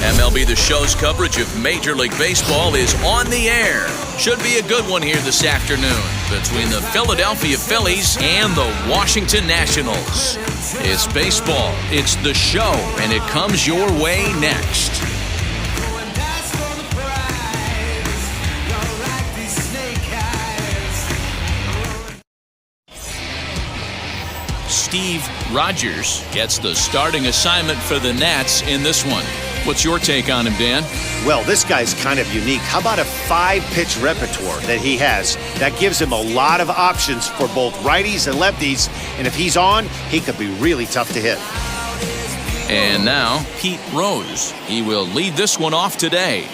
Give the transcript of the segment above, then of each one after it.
MLB The Show's coverage of Major League Baseball is on the air. Should be a good one here this afternoon between the Philadelphia Phillies and the Washington Nationals. It's baseball, it's The Show, and it comes your way next. Steve Rogers gets the starting assignment for the Nats in this one. What's your take on him, Dan? Well, this guy's kind of unique. How about a 5-pitch repertoire that he has? That gives him a lot of options for both righties and lefties, and if he's on, he could be really tough to hit. And now, Pete Rose. He will lead this one off today.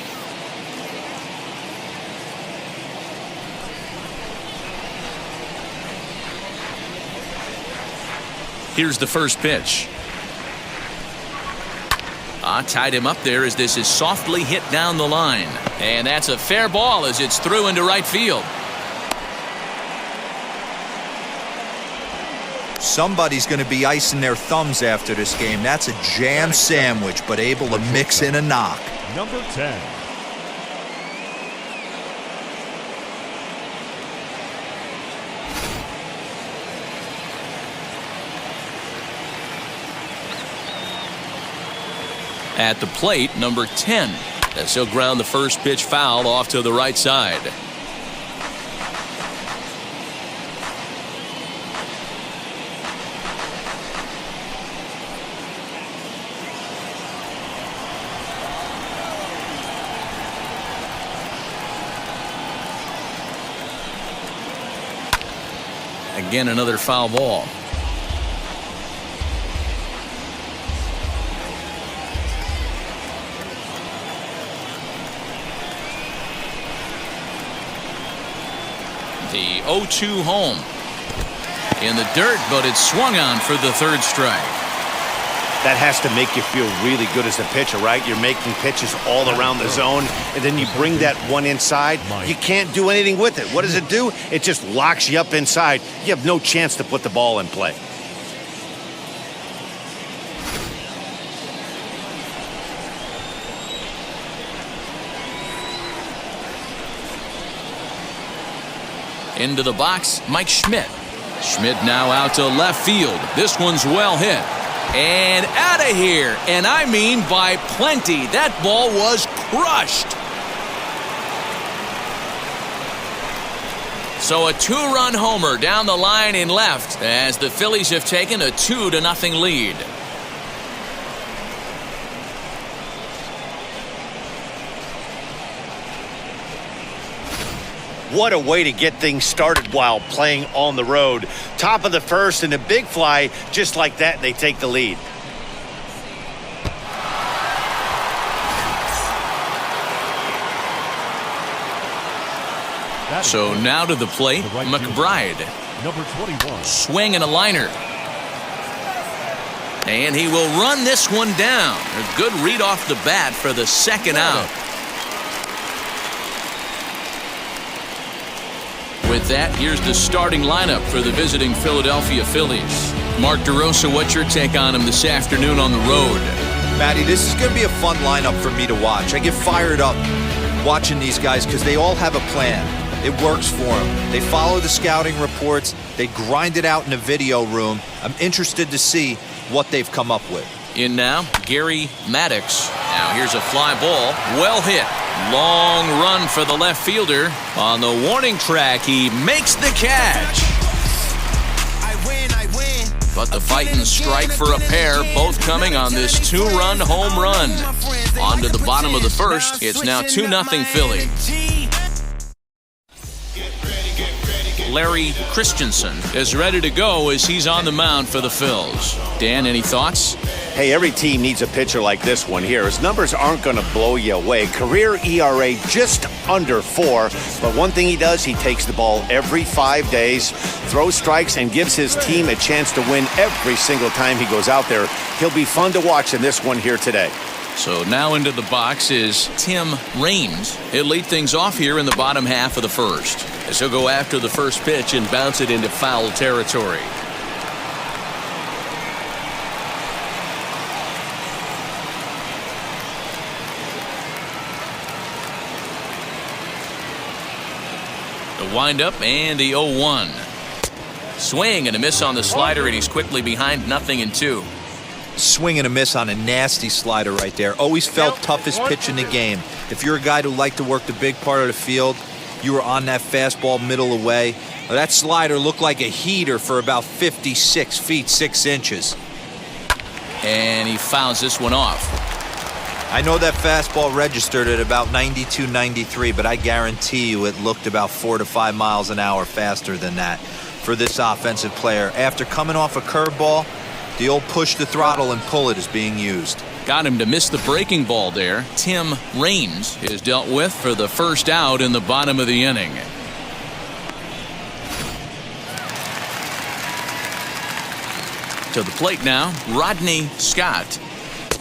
Here's the first pitch. Tied him up there as this is softly hit down the line. And that's a fair ball as it's through into right field. Somebody's going to be icing their thumbs after this game. That's a jam sandwich, but able to mix in a knock. Number 10. At the plate, number 10, as he'll ground the first pitch foul off to the right side. Again, another foul ball. The 0-2 home. In the dirt, but it's swung on for the third strike. That has to make you feel really good as a pitcher, right? You're making pitches all around the zone, and then you bring that one inside. You can't do anything with it. What does it do? It just locks you up inside. You have no chance to put the ball in play. Into the box, Mike Schmidt. Schmidt now out to left field. This one's well hit. And out of here. And I mean by plenty. That ball was crushed. So a 2-run homer down the line in left as the Phillies have taken a 2-0 lead. What a way to get things started while playing on the road. Top of the first and a big fly, just like that, they take the lead. So now to the plate, McBride. Number 21. Swing and a liner. And he will run this one down. A good read off the bat for the second out. With that, here's the starting lineup for the visiting Philadelphia Phillies. Mark DeRosa, what's your take on him this afternoon on the road? Matty, this is going to be a fun lineup for me to watch. I get fired up watching these guys because they all have a plan. It works for them. They follow the scouting reports. They grind it out in the video room. I'm interested to see what they've come up with. In now, Gary Maddox. Now here's a fly ball. Well hit. Long run for the left fielder. On the warning track, he makes the catch. But the fighting strike for a pair, both coming on this 2-run home run. On to the bottom of the first. It's now 2-0 Philly. Larry Christenson is ready to go as he's on the mound for the Phils. Dan, any thoughts? Hey, every team needs a pitcher like this one here. His numbers aren't going to blow you away. Career ERA just under 4. But one thing he does, he takes the ball every 5 days, throws strikes, and gives his team a chance to win every single time he goes out there. He'll be fun to watch in this one here today. So now into the box is Tim Raines. He'll lead things off here in the bottom half of the first, as he'll go after the first pitch and bounce it into foul territory. The windup and the 0-1. Swing and a miss on the slider, and he's quickly behind 0-2. Swing and a miss on a nasty slider right there. Always felt toughest pitch in the game. If you're a guy who liked to work the big part of the field, you were on that fastball middle away. Well, that slider looked like a heater for about 56 feet 6 inches. And he fouls this one off. I know that fastball registered at about 92, 93, but I guarantee you it looked about 4 to 5 miles an hour faster than that for this offensive player. After coming off a curveball, the old push the throttle and pull it is being used. Got him to miss the breaking ball there. Tim Raines is dealt with for the first out in the bottom of the inning. To the plate now, Rodney Scott,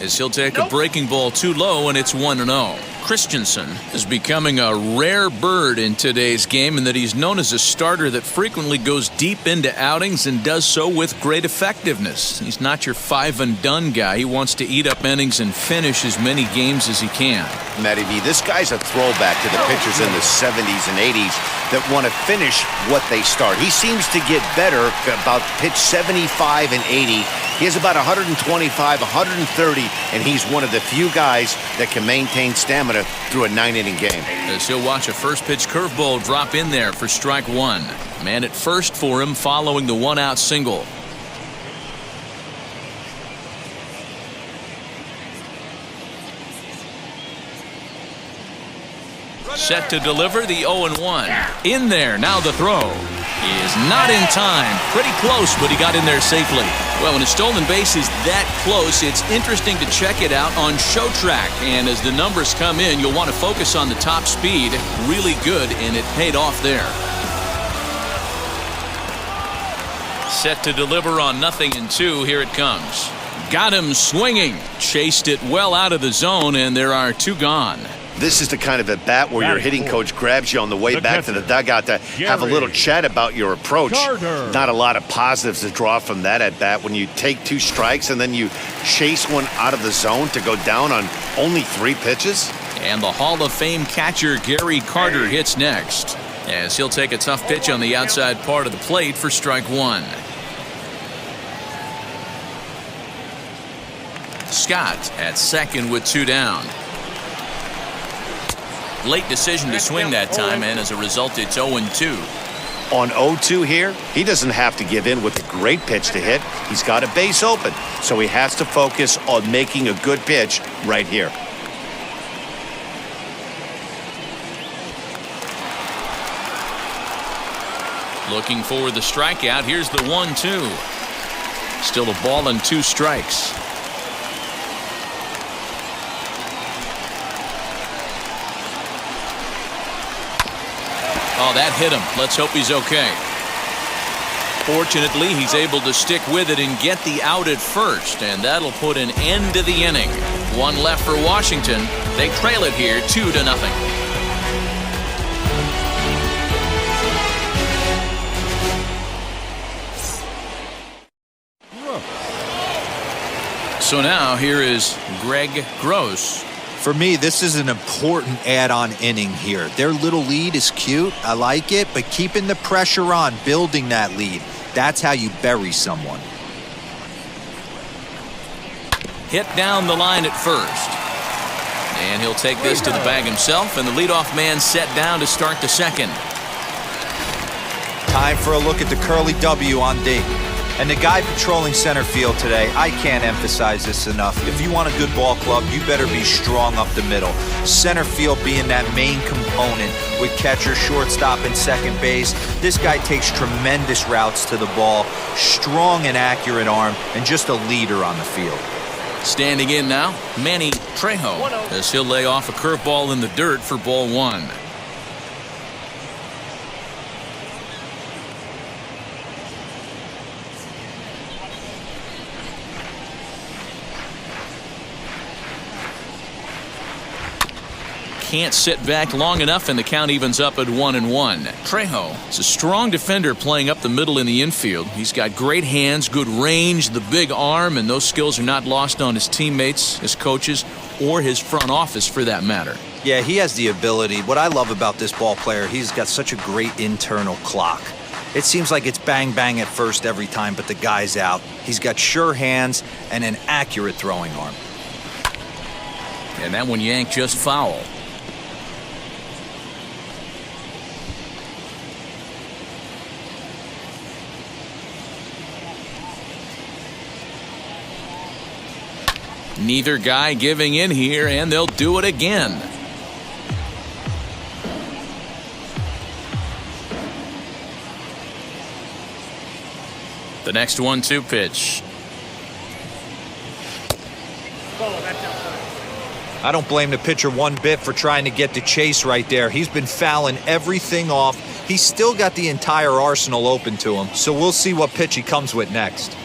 as he'll take a breaking ball too low, and it's 1-0. Christenson is becoming a rare bird in today's game in that he's known as a starter that frequently goes deep into outings and does so with great effectiveness. He's not your 5-and-done guy. He wants to eat up innings and finish as many games as he can. Matty V, this guy's a throwback to the pitchers in the 70s and 80s that want to finish what they start. He seems to get better about pitch 75 and 80. He has about 125, 130, and he's one of the few guys that can maintain stamina through a 9-inning game. As he'll watch a first pitch curveball drop in there for strike one. Man at first for him following the 1-out single. Set to deliver the 0-1. In there, now the throw. He is not in time. Pretty close, but he got in there safely. Well, when a stolen base is that close, it's interesting to check it out on Show Track. And as the numbers come in, you'll want to focus on the top speed. Really good, and it paid off there. Set to deliver on 0-2. Here it comes. Got him swinging. Chased it well out of the zone, and there are 2 gone. This is the kind of at bat where your hitting coach grabs you on the way back to the dugout to have a little chat about your approach. Not a lot of positives to draw from that at bat when you take 2 strikes and then you chase one out of the zone to go down on only 3 pitches. And the Hall of Fame catcher Gary Carter hits next, as he'll take a tough pitch on the outside part of the plate for strike one. Scott at second with 2 down. Late decision to swing that time, and as a result, it's 0-2. On 0-2 here, he doesn't have to give in with a great pitch to hit. He's got a base open, so he has to focus on making a good pitch right here. Looking for the strikeout. Here's the 1-2. Still a ball and 2 strikes. Oh, that hit him. Let's hope he's okay. Fortunately, he's able to stick with it and get the out at first, and that'll put an end to the inning. 1 left for Washington. They trail it here 2-0. So now here is Greg Gross. For me, this is an important add-on inning here. Their little lead is cute. I like it, but keeping the pressure on, building that lead, that's how you bury someone. Hit down the line at first. And he'll take this to the bag himself, and the leadoff man set down to start the second. Time for a look at the curly W on D. And the guy patrolling center field today, I can't emphasize this enough. If you want a good ball club, you better be strong up the middle. Center field being that main component with catcher, shortstop, and second base. This guy takes tremendous routes to the ball, strong and accurate arm, and just a leader on the field. Standing in now, Manny Trejo, as he'll lay off a curveball in the dirt for ball 1. can't sit back long enough, and the count evens up at 1-1. Trejo is a strong defender playing up the middle in the infield. He's got great hands, good range, the big arm, and those skills are not lost on his teammates, his coaches, or his front office for that matter. Yeah, he has the ability. What I love about this ball player, he's got such a great internal clock. It seems like it's bang bang at first every time, but the guy's out. He's got sure hands and an accurate throwing arm. And that one yanked just foul. Neither guy giving in here, and they'll do it again. The next 1-2 pitch. I don't blame the pitcher one bit for trying to get the chase right there. He's been fouling everything off. He's still got the entire arsenal open to him, so we'll see what pitch he comes with next.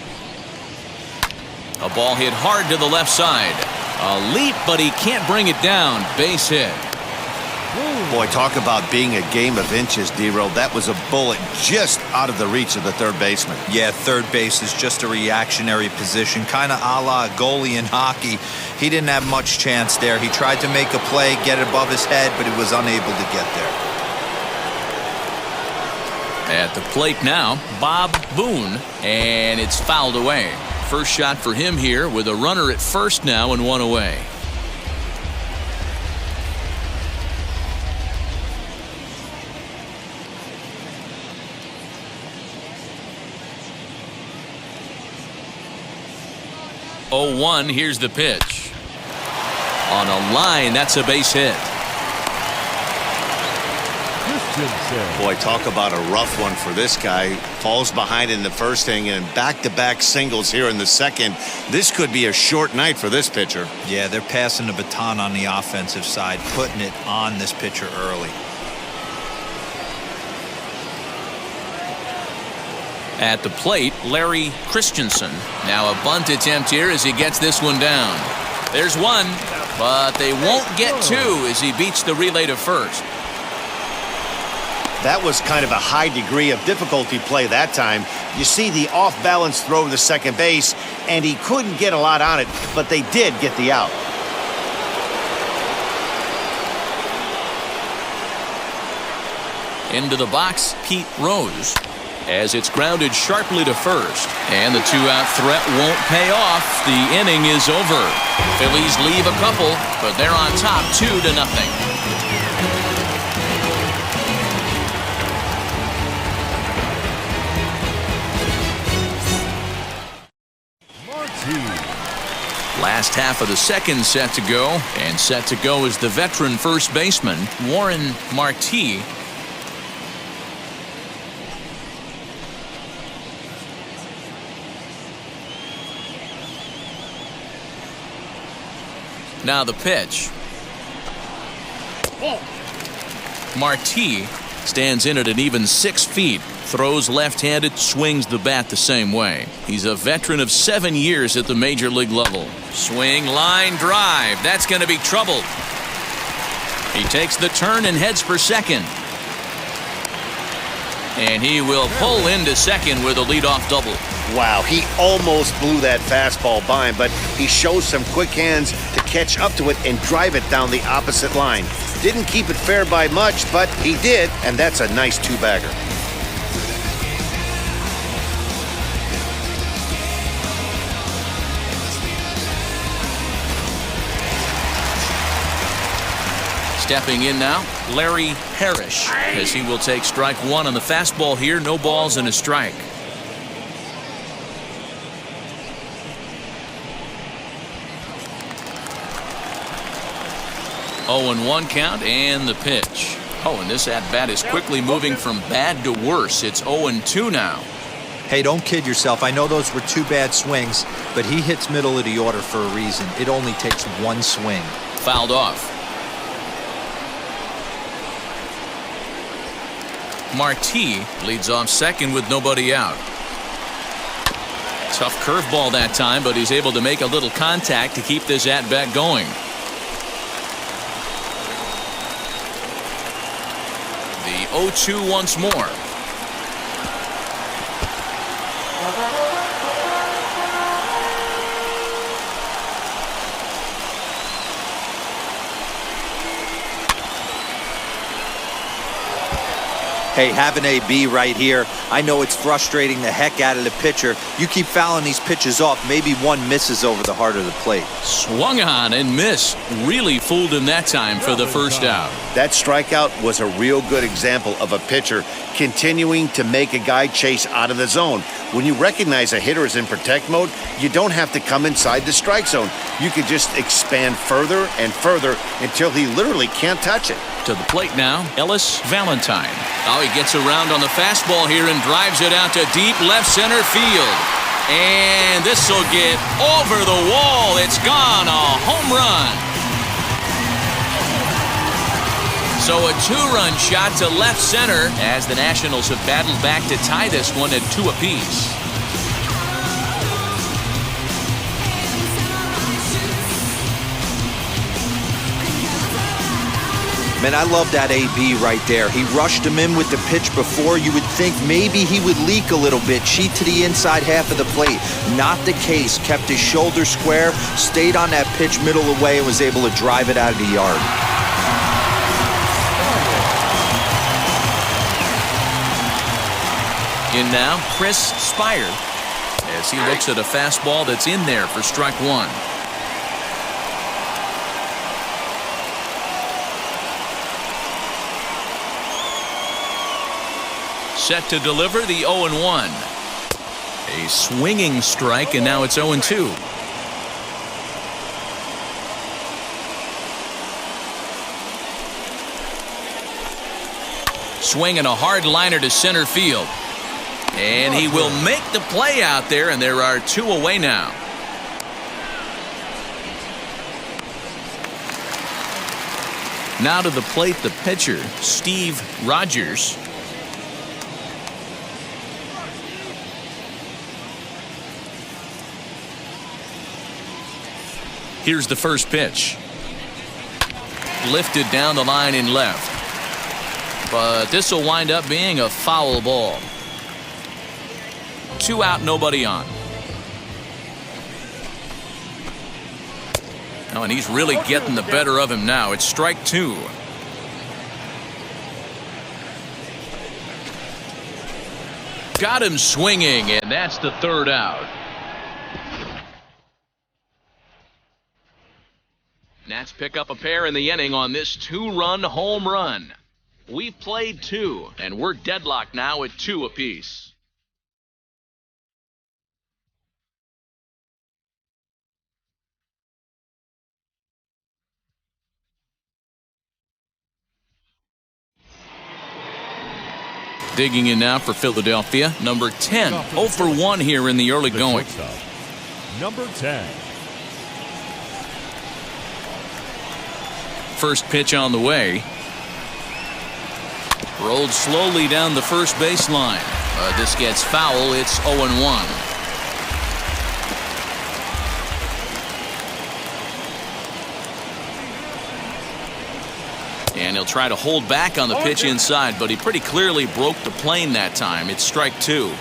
A ball hit hard to the left side. A leap, but he can't bring it down. Base hit. Boy, talk about being a game of inches, D-Roll. That was a bullet just out of the reach of the third baseman. Yeah, third base is just a reactionary position, kind of a la a goalie in hockey. He didn't have much chance there. He tried to make a play, get it above his head, but he was unable to get there. At the plate now, Bob Boone, and it's fouled away. First shot for him here with a runner at first now and one away. Oh, 1, here's the pitch. On a line, that's a base hit. Boy, talk about a rough one for this guy. Falls behind in the first inning and back-to-back singles here in the second. This could be a short night for this pitcher. Yeah, they're passing the baton on the offensive side, putting it on this pitcher early. At the plate, Larry Christenson. Now a bunt attempt here as he gets this one down. There's one, but they won't get two as he beats the relay to first. That was kind of a high degree of difficulty play that time. You see the off-balance throw to second base, and he couldn't get a lot on it, but they did get the out. Into the box, Pete Rose, as it's grounded sharply to first. And the two-out threat won't pay off. The inning is over. Phillies leave a couple, but they're on top 2-0. Last half of the second set to go, and set to go is the veteran first baseman, Warren Marti. Now the pitch. Marti stands in at an even 6 feet. Throws left-handed, swings the bat the same way. He's a veteran of 7 years at the major league level. Swing, line, drive. That's going to be trouble. He takes the turn and heads for second. And he will pull into second with a leadoff double. Wow, he almost blew that fastball by him, but he shows some quick hands to catch up to it and drive it down the opposite line. Didn't keep it fair by much, but he did, and that's a nice two-bagger. Stepping in now, Larry Parrish, as he will take strike one on the fastball here. No balls and a strike. Oh, and 1 count, and the pitch. Oh, and this at-bat is quickly moving from bad to worse. It's 0-2 now. Hey, don't kid yourself. I know those were 2 bad swings, but he hits middle of the order for a reason. It only takes 1 swing. Fouled off. Marti leads off second with nobody out. Tough curveball that time, but he's able to make a little contact to keep this at-bat going. 0-2 once more. Hey, have an AB right here. I know it's frustrating the heck out of the pitcher. You keep fouling these pitches off, maybe one misses over the heart of the plate. Swung on and missed. Really fooled him that time for the first out. That strikeout was a real good example of a pitcher continuing to make a guy chase out of the zone. When you recognize a hitter is in protect mode, you don't have to come inside the strike zone. You can just expand further and further until he literally can't touch it. To the plate now, Ellis Valentine. Oh, he gets around on the fastball here and drives it out to deep left center field. And this will get over the wall. It's gone, a home run. So a two-run shot to left center as the Nationals have battled back to tie this one at 2 apiece. Man, I love that AB right there. He rushed him in with the pitch before. You would think maybe he would leak a little bit, cheat to the inside half of the plate. Not the case. Kept his shoulder square, stayed on that pitch middle away, and was able to drive it out of the yard. In now, Chris Speier as he looks at a fastball that's in there for strike one. Set to deliver the 0-1. A swinging strike, and now it's 0-2. Swinging a hard liner to center field. And he will make the play out there, and there are 2 away now. Now to the plate, the pitcher, Steve Rogers. Here's the first pitch. Lifted down the line in left. But this will wind up being a foul ball. 2 out, nobody on. Oh, and he's really getting the better of him now. It's strike 2. Got him swinging, and that's the 3rd out. Nats pick up a pair in the inning on this 2-run home run. We've played 2, and we're deadlocked now at 2 apiece. Digging in now for Philadelphia, number 10. 0 for 1 here in the early going. Number 10. First pitch on the way. Rolled slowly down the first baseline. This gets foul. It's 0-1. And he'll try to hold back on the pitch inside, but he pretty clearly broke the plane that time. It's strike 2.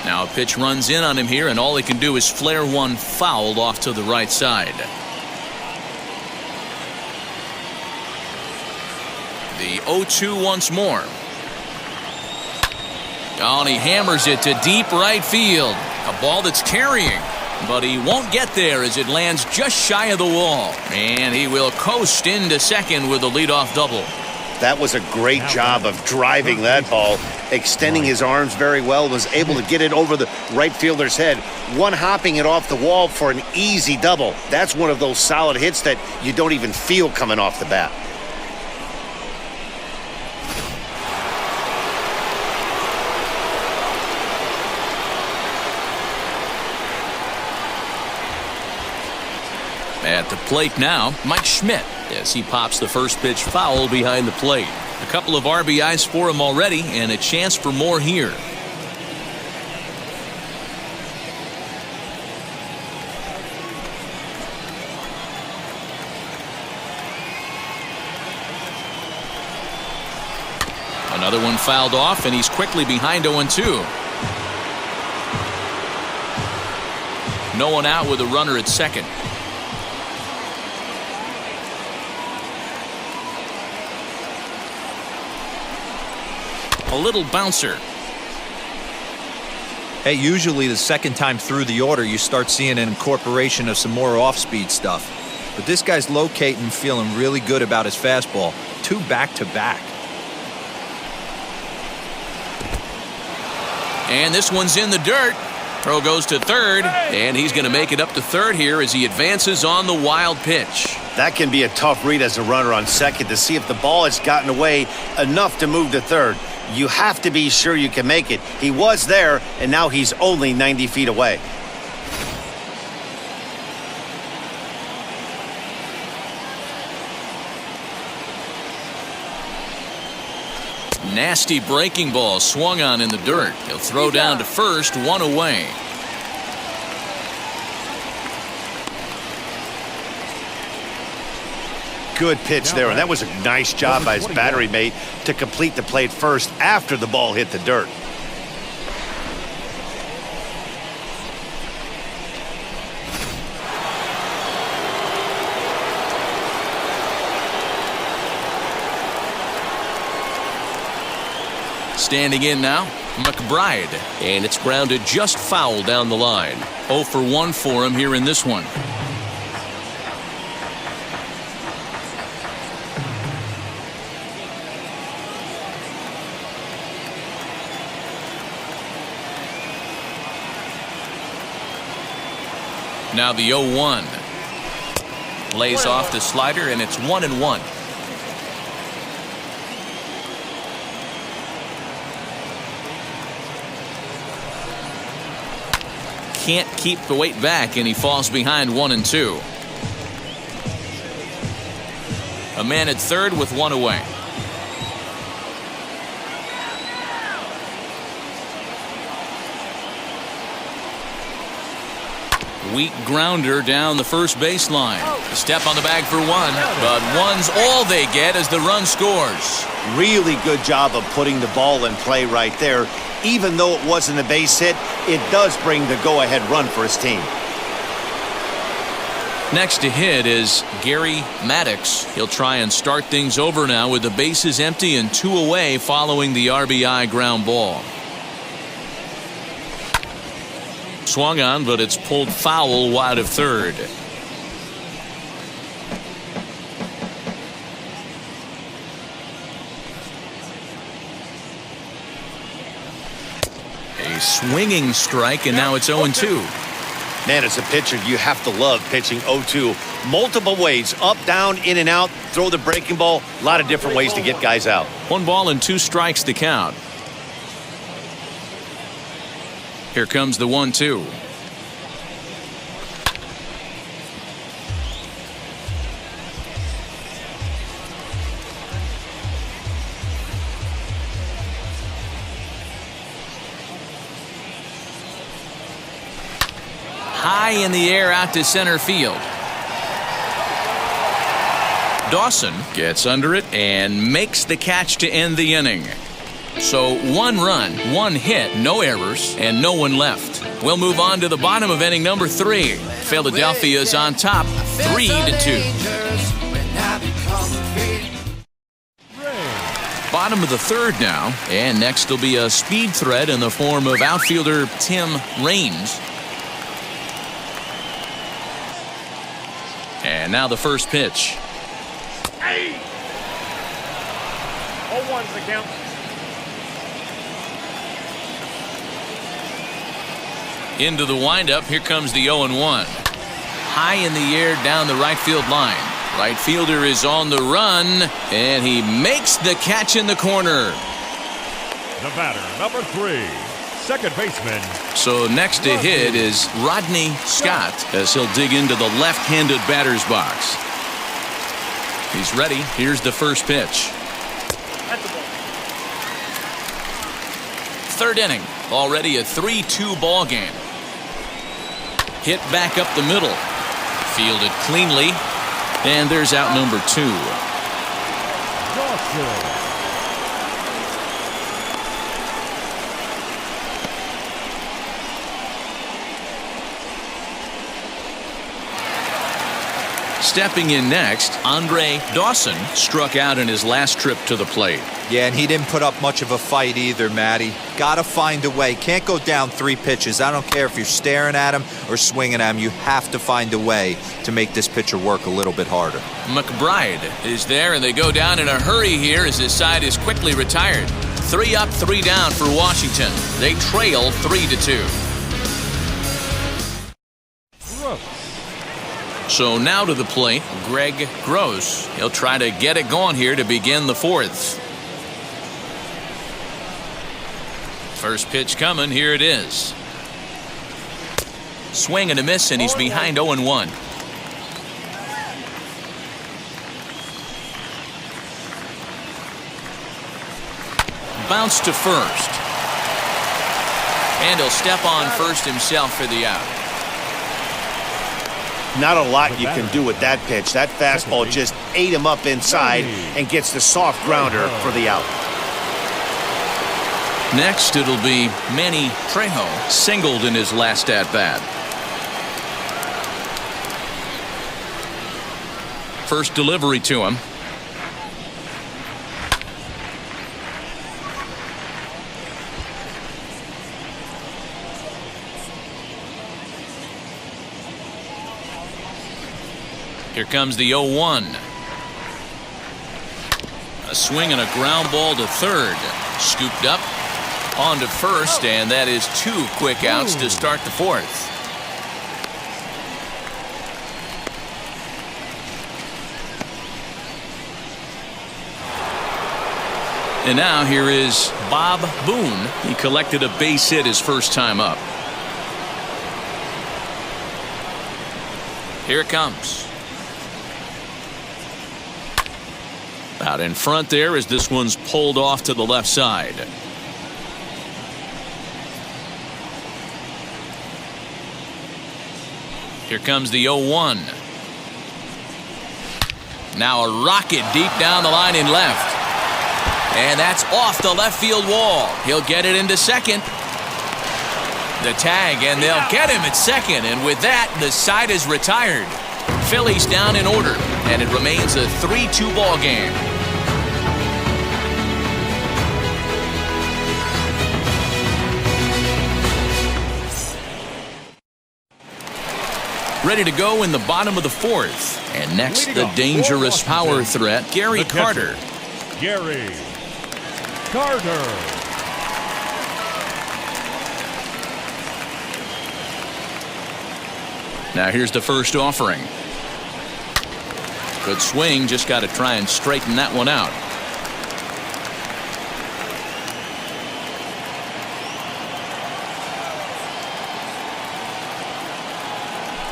Now a pitch runs in on him here, and all he can do is flare one fouled off to the right side. The 0-2 once more. Oh, and he hammers it to deep right field. A ball that's carrying, but he won't get there as it lands just shy of the wall. And he will coast into second with a leadoff double. That was a great job of driving that ball, extending his arms very well, was able to get it over the right fielder's head, one-hopping it off the wall for an easy double. That's one of those solid hits that you don't even feel coming off the bat. At the plate now, Mike Schmidt, as he pops the first pitch foul behind the plate. A couple of RBIs for him already, and a chance for more here. Another one fouled off, and he's quickly behind 0-2. No one out with a runner at second. A little bouncer. Hey, usually the second time through the order, you start seeing an incorporation of some more off-speed stuff. But this guy's locating, feeling really good about his fastball. 2 back-to-back. And this one's in the dirt. Throw goes to third, and he's going to make it up to third here as he advances on the wild pitch. That can be a tough read as a runner on second to see if the ball has gotten away enough to move to third. You have to be sure you can make it. He was there, and now he's only 90 feet away. Nasty breaking ball swung on in the dirt. He'll throw down to first, 1 away. Good pitch there, and that was a nice job by his battery mate to complete the play at first after the ball hit the dirt. Standing in now, McBride, and it's grounded just foul down the line. 0 for 1 for him here in this one. Now the 0-1. Lays off the slider, and it's 1-1. Can't keep the weight back, and he falls behind 1-2. A man at third with 1 away. Weak grounder down the first baseline. A step on the bag for 1, but 1's all they get as the run scores. Really good job of putting the ball in play right there. Even though it wasn't a base hit, it does bring the go-ahead run for his team. Next to hit is Gary Maddox. He'll try and start things over now with the bases empty and 2 away following the RBI ground ball. Swung on, but it's pulled foul wide of third. A swinging strike, and now it's 0-2. Man, as a pitcher, you have to love pitching 0-2 multiple ways, up, down, in and out, throw the breaking ball, a lot of different ways to get guys out. 1 ball and 2 strikes to count. Here comes the 1-2. High in the air out to center field. Dawson gets under it and makes the catch to end the inning. So 1 run, 1 hit, no errors, and no one left. We'll move on to the bottom of inning number 3. Philadelphia's on top, 3-2. Bottom of the 3rd now, and next will be a speed threat in the form of outfielder Tim Raines. And now the first pitch. 0-1's the count. Into the windup, here comes the 0-1. High in the air down the right field line. Right fielder is on the run, and he makes the catch in the corner. The batter, number 3, second baseman. So next to hit is Rodney Scott as he'll dig into the left-handed batter's box. He's ready. Here's the first pitch. 3rd inning. Already a 3-2 ball game. Hit back up the middle. Fielded cleanly. And there's out number 2. Dawson. Stepping in next, Dawson struck out in his last trip to the plate. Yeah, and he didn't put up much of a fight either, Matty. Gotta find a way. Can't go down 3 pitches. I don't care if you're staring at him or swinging at him. You have to find a way to make this pitcher work a little bit harder. McBride is there, and they go down in a hurry here as his side is quickly retired. 3 up, 3 down for Washington. They trail 3-2. So now to the plate, Greg Gross. He'll try to get it going here to begin the 4th. First pitch coming, here it is. Swing and a miss, and he's behind 0-1. Bounce to first. And he'll step on first himself for the out. Not a lot you can do with that pitch. That fastball just ate him up inside and gets the soft grounder for the out. Next, it'll be Manny Trejo, singled in his last at-bat. First delivery to him. Here comes the 0-1. A swing and a ground ball to third. Scooped up. On to first, and that is 2 quick outs to start the 4th. And now here is Bob Boone. He collected a base hit his first time up. Here it comes. Out in front there as this one's pulled off to the left side. Here comes the 0-1. Now a rocket deep down the line in left. And that's off the left field wall. He'll get it into second. The tag, and they'll get him at second. And with that, the side is retired. Phillies down in order, and it remains a 3-2 ball game. Ready to go in the bottom of the 4th. And next, the dangerous power threat, Gary Carter. Gary Carter. Now here's the first offering. Good swing, just got to try and straighten that one out.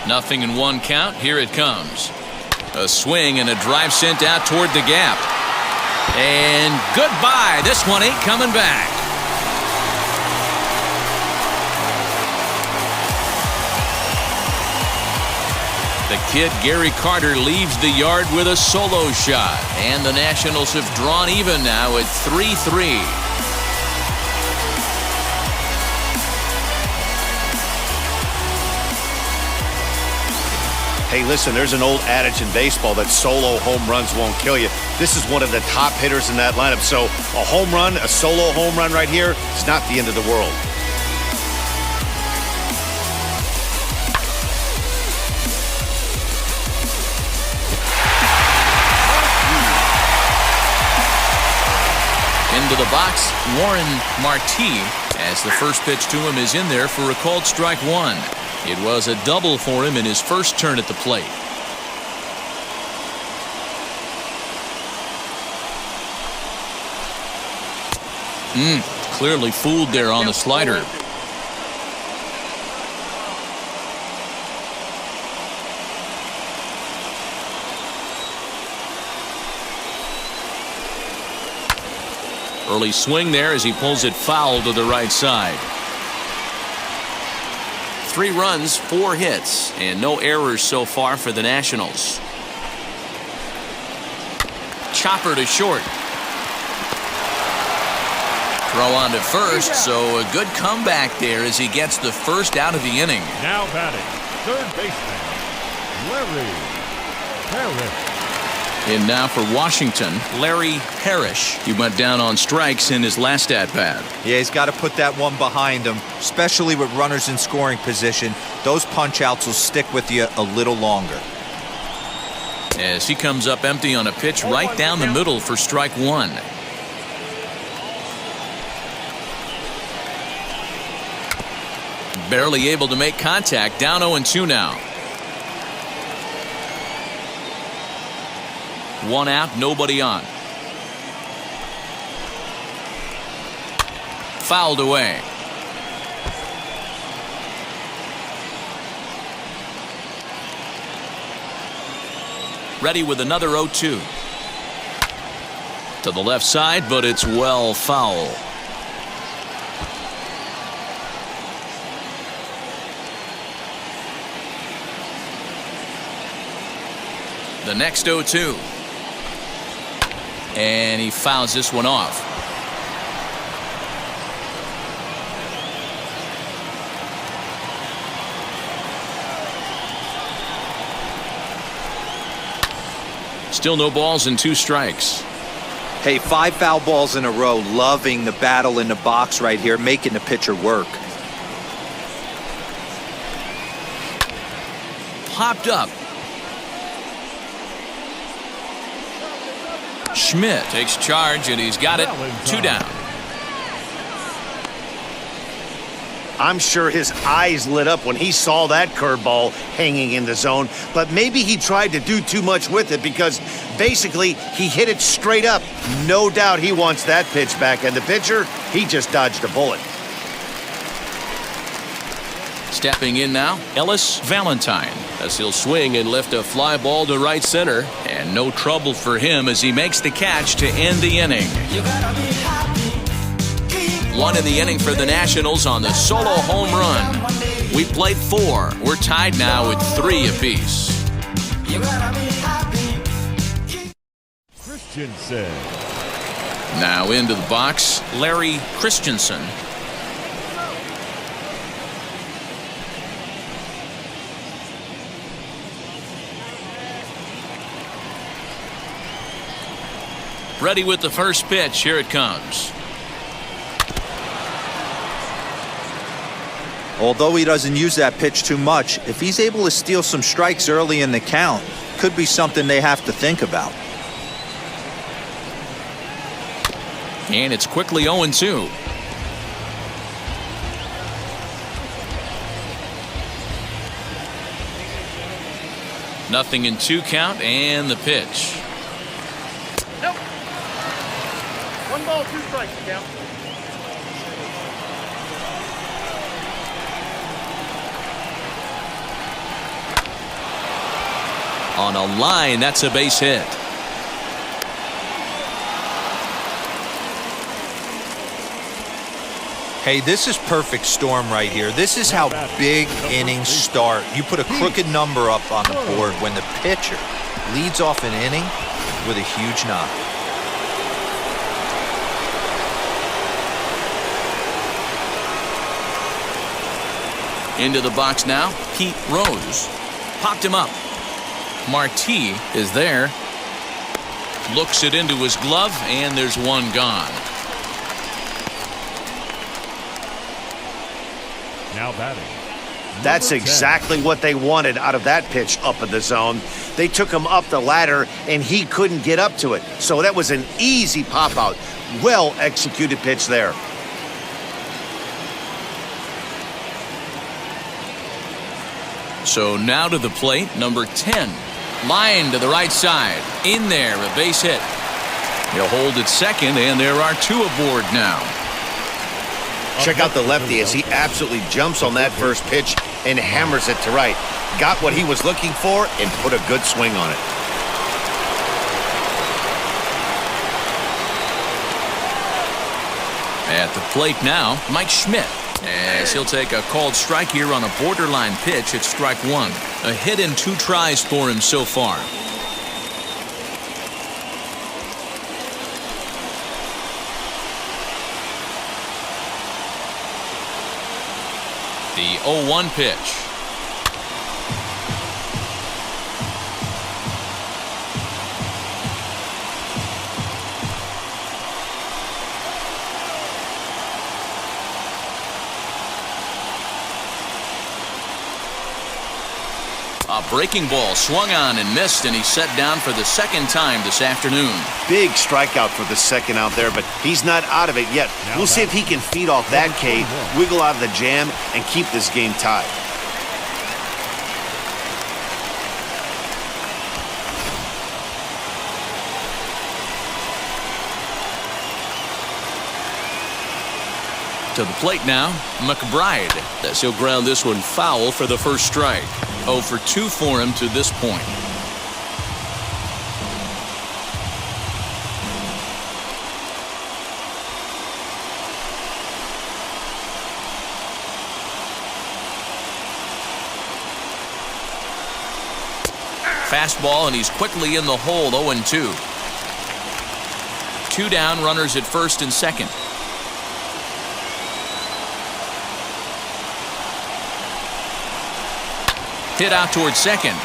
Nothing in 1 count. Here it comes. A swing and a drive sent out toward the gap. And goodbye. This one ain't coming back. The kid Gary Carter leaves the yard with a solo shot. And the Nationals have drawn even now at 3-3. Hey, listen, there's an old adage in baseball that solo home runs won't kill you. This is one of the top hitters in that lineup. So a home run, a solo home run right here, is not the end of the world. Into the box, Warren Marti, as the first pitch to him is in there for a called strike 1. It was a double for him in his first turn at the plate. Clearly fooled there on the slider. Early swing there as he pulls it foul to the right side. 3 runs, 4 hits, and no errors so far for the Nationals. Chopper to short. Throw on to first, so a good comeback there as he gets the first out of the inning. Now batting, third baseman, Larry In now for Washington, Larry Parrish. He went down on strikes in his last at-bat. Yeah, he's got to put that one behind him, especially with runners in scoring position. Those punch-outs will stick with you a little longer. As he comes up empty on a pitch right down the middle for strike one. Barely able to make contact, down 0-2 now. One out, nobody on. Fouled away. Ready with another 0-2. To the left side, but it's well foul. The next 0-2. And he fouls this one off. Still no balls and 2 strikes. Hey, 5 foul balls in a row. Loving the battle in the box right here, making the pitcher work. Popped up. Schmidt takes charge, and he's got it. 2 down. I'm sure his eyes lit up when he saw that curveball hanging in the zone, but maybe he tried to do too much with it because basically he hit it straight up. No doubt he wants that pitch back, and the pitcher, he just dodged a bullet. Stepping in now, Ellis Valentine, as he'll swing and lift a fly ball to right center, and no trouble for him as he makes the catch to end the inning. One in the inning for the Nationals on the solo home run. We played 4. We're tied now with 3 apiece. Christenson. Now into the box, Larry Christenson. Ready with the first pitch. Here it comes. Although he doesn't use that pitch too much, if he's able to steal some strikes early in the count, could be something they have to think about. And it's quickly 0-2. Nothing in 2 count, and the pitch. Nope. 1 ball, 2 strikes, count. On a line, that's a base hit. Hey, this is perfect storm right here. This is how big innings start. You put a crooked number up on the board when the pitcher leads off an inning with a huge knock. Into the box now, Pete Rose. Popped him up. Marti is there. Looks it into his glove, and there's one gone. Now batting. That's exactly what they wanted out of that pitch up in the zone. They took him up the ladder, and he couldn't get up to it. So that was an easy pop-out. Well-executed pitch there. So now to the plate, number 10. Line to the right side. In there, a base hit. He'll hold at second, and there are 2 aboard now. Check out the lefty as he absolutely jumps on that first pitch and hammers it to right. Got what he was looking for and put a good swing on it. At the plate now, Mike Schmidt. As he'll take a called strike here on a borderline pitch at strike 1. A hit in 2 tries for him so far. The 0-1 pitch. A breaking ball swung on and missed, and he's set down for the second time this afternoon. Big strikeout for the second out there, but he's not out of it yet. We'll see if he can feed off that K, wiggle out of the jam, and keep this game tied. To the plate now, McBride. As he'll ground this one foul for the first strike. 0 for 2 for him to this point. Fastball, and he's quickly in the hole. 0-2. 2 down, runners at first and second. Hit out towards second.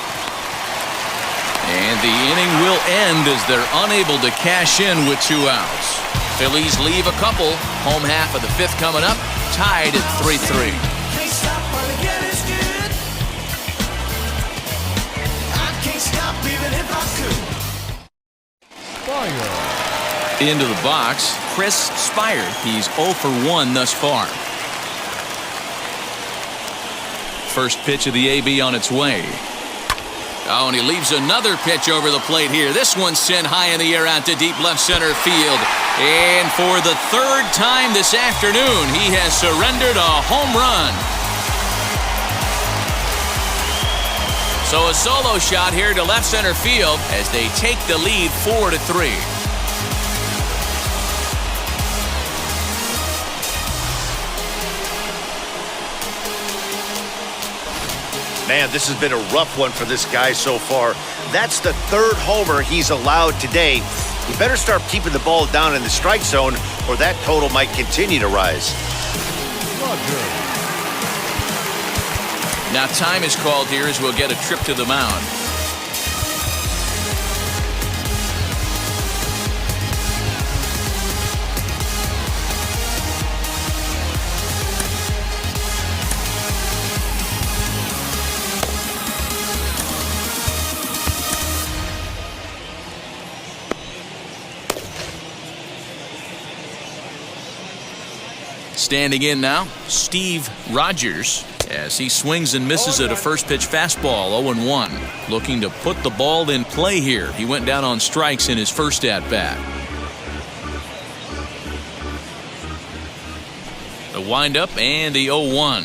And the inning will end as they're unable to cash in with 2 outs. Phillies leave a couple. Home half of the 5th coming up. Tied at 3-3. Into the box, Chris Speier. He's 0 for 1 thus far. First pitch of the AB on its way. Oh, and he leaves another pitch over the plate here. This one's sent high in the air out to deep left center field. And for the 3rd time this afternoon, he has surrendered a home run. So a solo shot here to left center field as they take the lead 4-3. Man, this has been a rough one for this guy so far. That's the 3rd homer he's allowed today. He better start keeping the ball down in the strike zone, or that total might continue to rise. Now time is called here as we'll get a trip to the mound. Standing in now, Steve Rogers, as he swings and misses at a first pitch fastball. 0-1. Looking to put the ball in play here. He went down on strikes in his first at bat. The windup and the 0-1.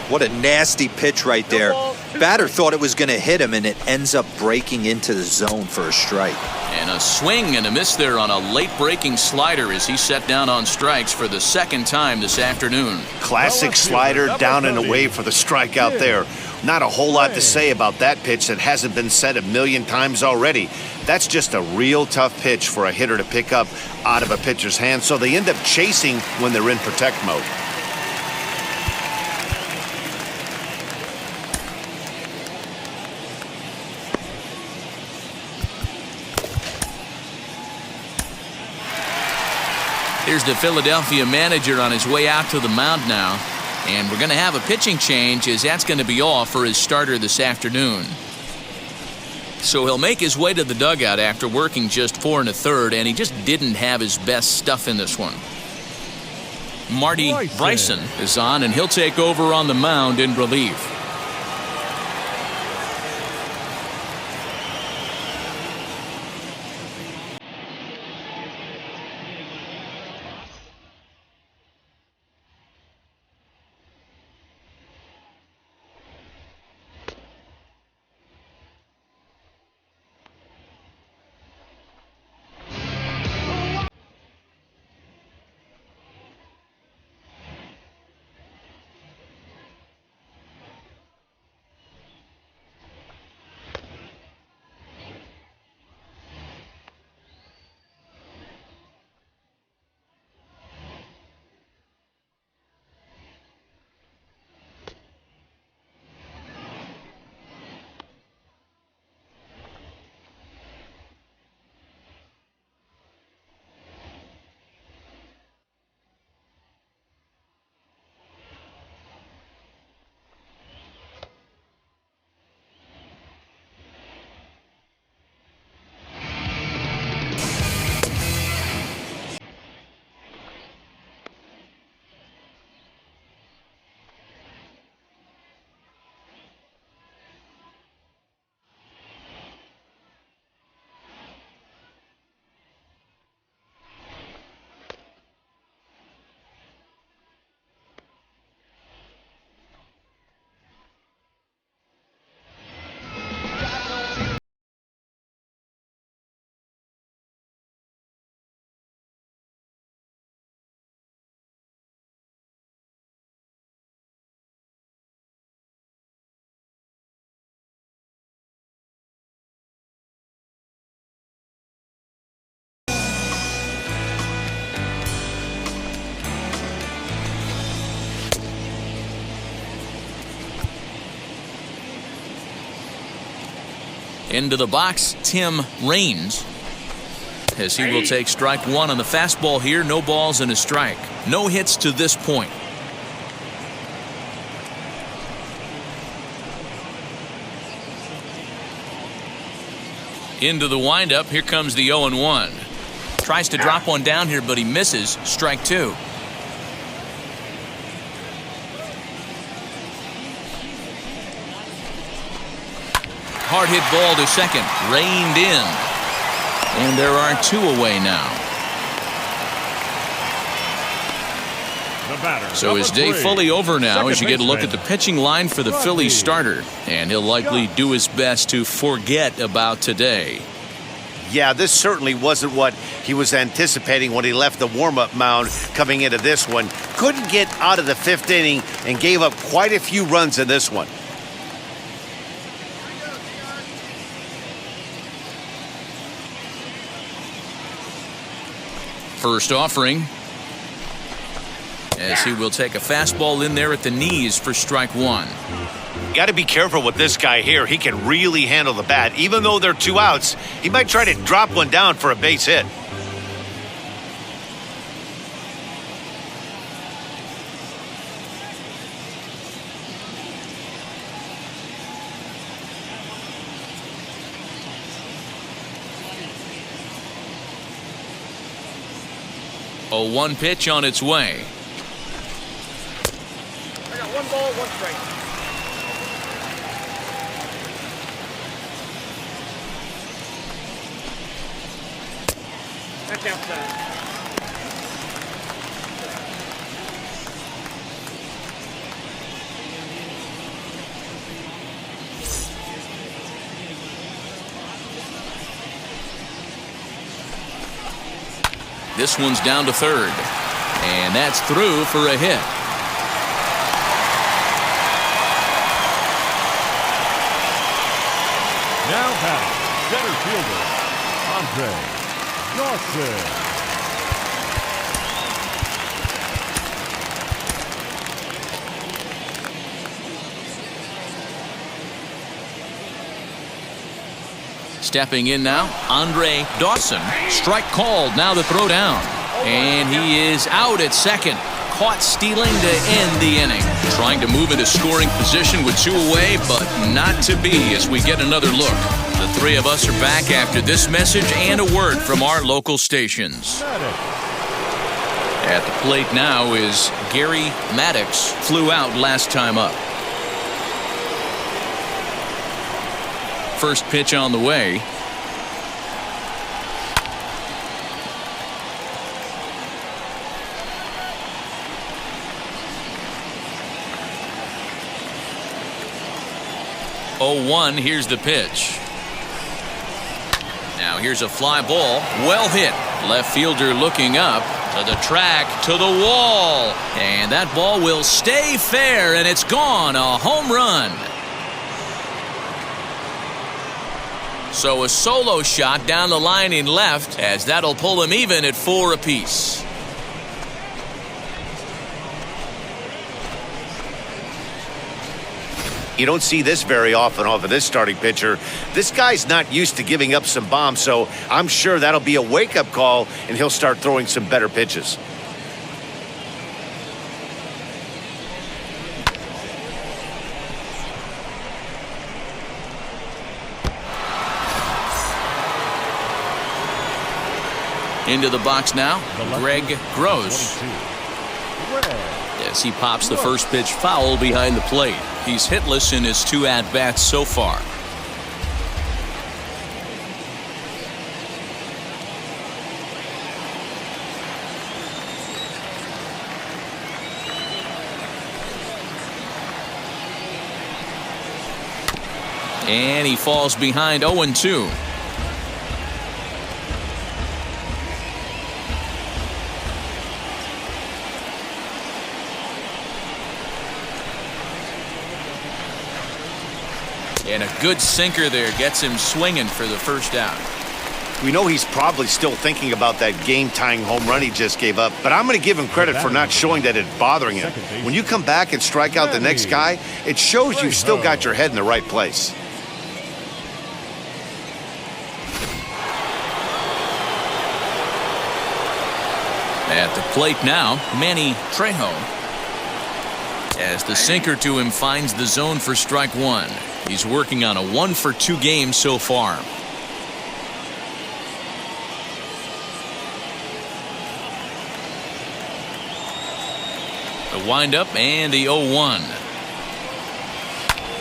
What a nasty pitch right there. Batter thought it was going to hit him, and it ends up breaking into the zone for a strike. And a swing and a miss there on a late breaking slider as he set down on strikes for the 2nd time this afternoon. Classic slider down and away for the strike out there. Not a whole lot to say about that pitch that hasn't been said a million times already. That's just a real tough pitch for a hitter to pick up out of a pitcher's hand, so they end up chasing when they're in protect mode. Here's the Philadelphia manager on his way out to the mound now. And we're going to have a pitching change as that's going to be all for his starter this afternoon. So he'll make his way to the dugout after working just 4 1/3, and he just didn't have his best stuff in this one. Marty Bryson is on, and he'll take over on the mound in relief. Into the box, Tim Raines, as he will take strike one on the fastball here. No balls and a strike. No hits to this point. Into the windup. Here comes the 0-1. Tries to drop one down here, but he misses. Strike two. Hard hit ball to second. Reined in. And there are two away now. So his day fully over now as you get a look at the pitching line for the Phillies starter. And he'll likely do his best to forget about today. Yeah, this certainly wasn't what he was anticipating when he left the warm-up mound coming into this one. Couldn't get out of the fifth inning and gave up quite a few runs in this one. First offering, as he will take a fastball in there at the knees for strike one. Got to be careful with this guy here. He can really handle the bat. Even though they're two outs, he might try to drop one down for a base hit. A 1 pitch on its way. I got 1 ball, 1 strike. That's outside. This one's down to third. And that's through for a hit. Now batting, center fielder, Dawson. Stepping in now, Dawson. Strike called, now the throw down. And he is out at second. Caught stealing to end the inning. Trying to move into scoring position with 2 away, but not to be as we get another look. The three of us are back after this message and a word from our local stations. At the plate now is Gary Maddox. Flew out last time up. First pitch on the way. Oh, 1, here's the pitch. Now here's a fly ball. Well hit. Left fielder looking up. To the track, to the wall. And that ball will stay fair, and it's gone. A home run. So a solo shot down the line in left, as that'll pull him even at 4 apiece. You don't see this very often off of this starting pitcher. This guy's not used to giving up some bombs, so I'm sure that'll be a wake-up call, and he'll start throwing some better pitches. Into the box now, Greg Gross. As he pops the first pitch foul behind the plate. He's hitless in his 2 at-bats so far. And he falls behind 0-2. And a good sinker there gets him swinging for the first out. We know he's probably still thinking about that game-tying home run he just gave up, but I'm going to give him credit for not showing that it's bothering him. When you come back and strike out the next guy, it shows you've still got your head in the right place. Plate now, Manny Trejo. As the sinker to him finds the zone for strike one. He's working on a 1-for-2 game so far. The windup and the 0-1.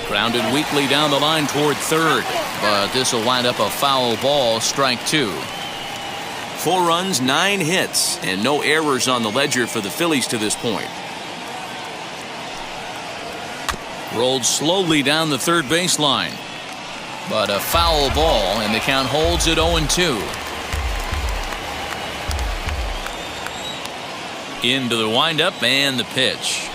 Grounded weakly down the line toward third, but this will wind up a foul ball, strike two. 4 runs, 9 hits, and no errors on the ledger for the Phillies to this point. Rolled slowly down the third baseline, but a foul ball, and the count holds at 0-2. Into the windup and the pitch.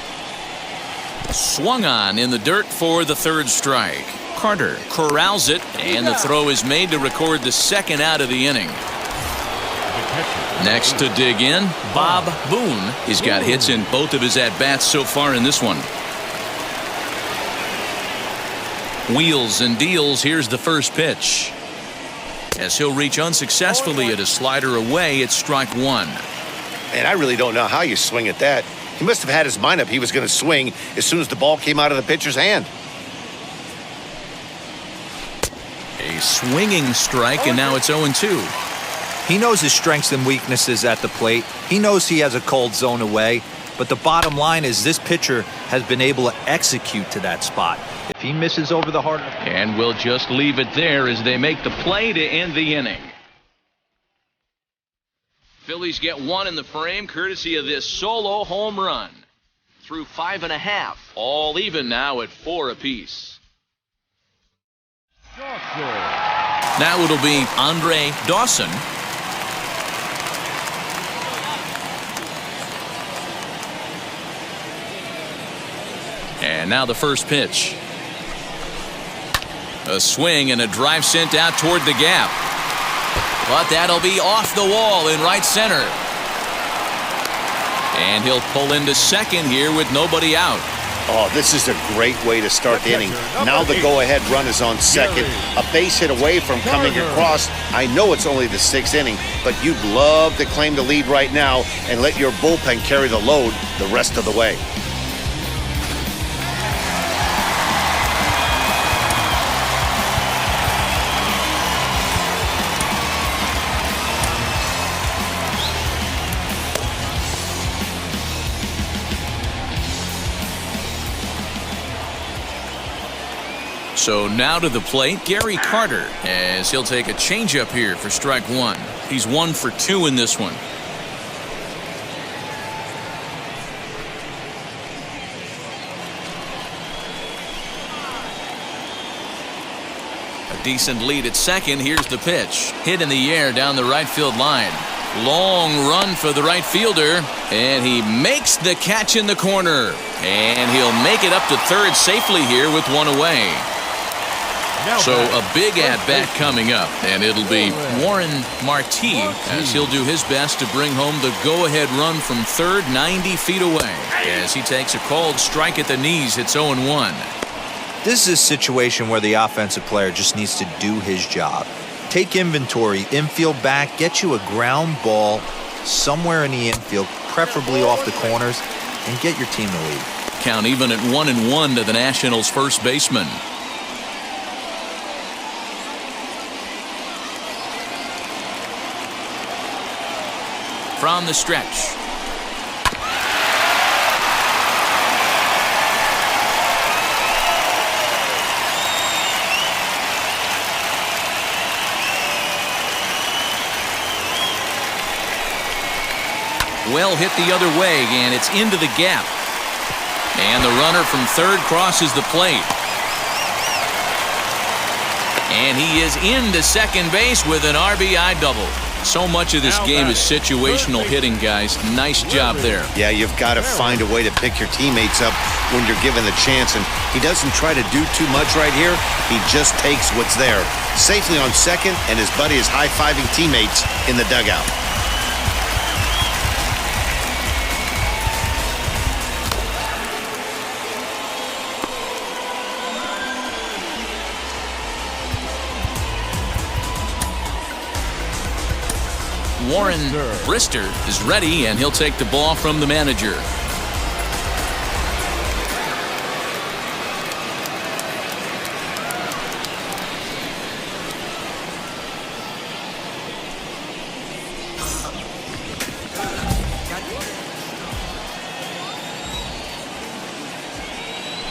Swung on in the dirt for the third strike. Carter corrals it, and the throw is made to record the second out of the inning. Next to dig in, Bob Boone. He's got hits in both of his at-bats so far in this one. Wheels and deals. Here's the first pitch. As he'll reach unsuccessfully at a slider away, it's strike one. And I really don't know how you swing at that. He must have had his mind up he was going to swing as soon as the ball came out of the pitcher's hand. A swinging strike, and now it's 0-2. He knows his strengths and weaknesses at the plate. He knows he has a cold zone away. But the bottom line is this pitcher has been able to execute to that spot. If he misses over the heart. And we'll just leave it there as they make the play to end the inning. Phillies get one in the frame courtesy of this solo home run. Through 5.5. All even now at 4 apiece. Now it'll be Dawson. And now the first pitch. A swing and a drive sent out toward the gap. But that'll be off the wall in right center. And he'll pull into second here with nobody out. Oh, this is a great way to start the inning. Now the go-ahead run is on second. A base hit away from coming across. I know it's only the 6th inning, but you'd love to claim the lead right now and let your bullpen carry the load the rest of the way. So now to the plate, Gary Carter, as he'll take a changeup here for strike one. He's 1 for 2 in this one. A decent lead at second. Here's the pitch. Hit in the air down the right field line. Long run for the right fielder, and he makes the catch in the corner. And he'll make it up to third safely here with one away. So a big at-bat coming up, and it'll be Warren Marti as he'll do his best to bring home the go-ahead run from third 90 feet away. As he takes a called strike at the knees, it's 0-1. This is a situation where the offensive player just needs to do his job. Take inventory, infield back, get you a ground ball somewhere in the infield, preferably off the corners, and get your team the lead. Count even at 1-1 to the Nationals' first baseman. From the stretch. Well hit the other way, and it's into the gap. And the runner from third crosses the plate. And he is into second base with an RBI double. So much of this game is situational hitting, guys. Nice job there. Yeah, you've got to find a way to pick your teammates up when you're given the chance. And he doesn't try to do too much right here. He just takes what's there. Safely on second, and his buddy is high-fiving teammates in the dugout. Warren Brister is ready, and he'll take the ball from the manager.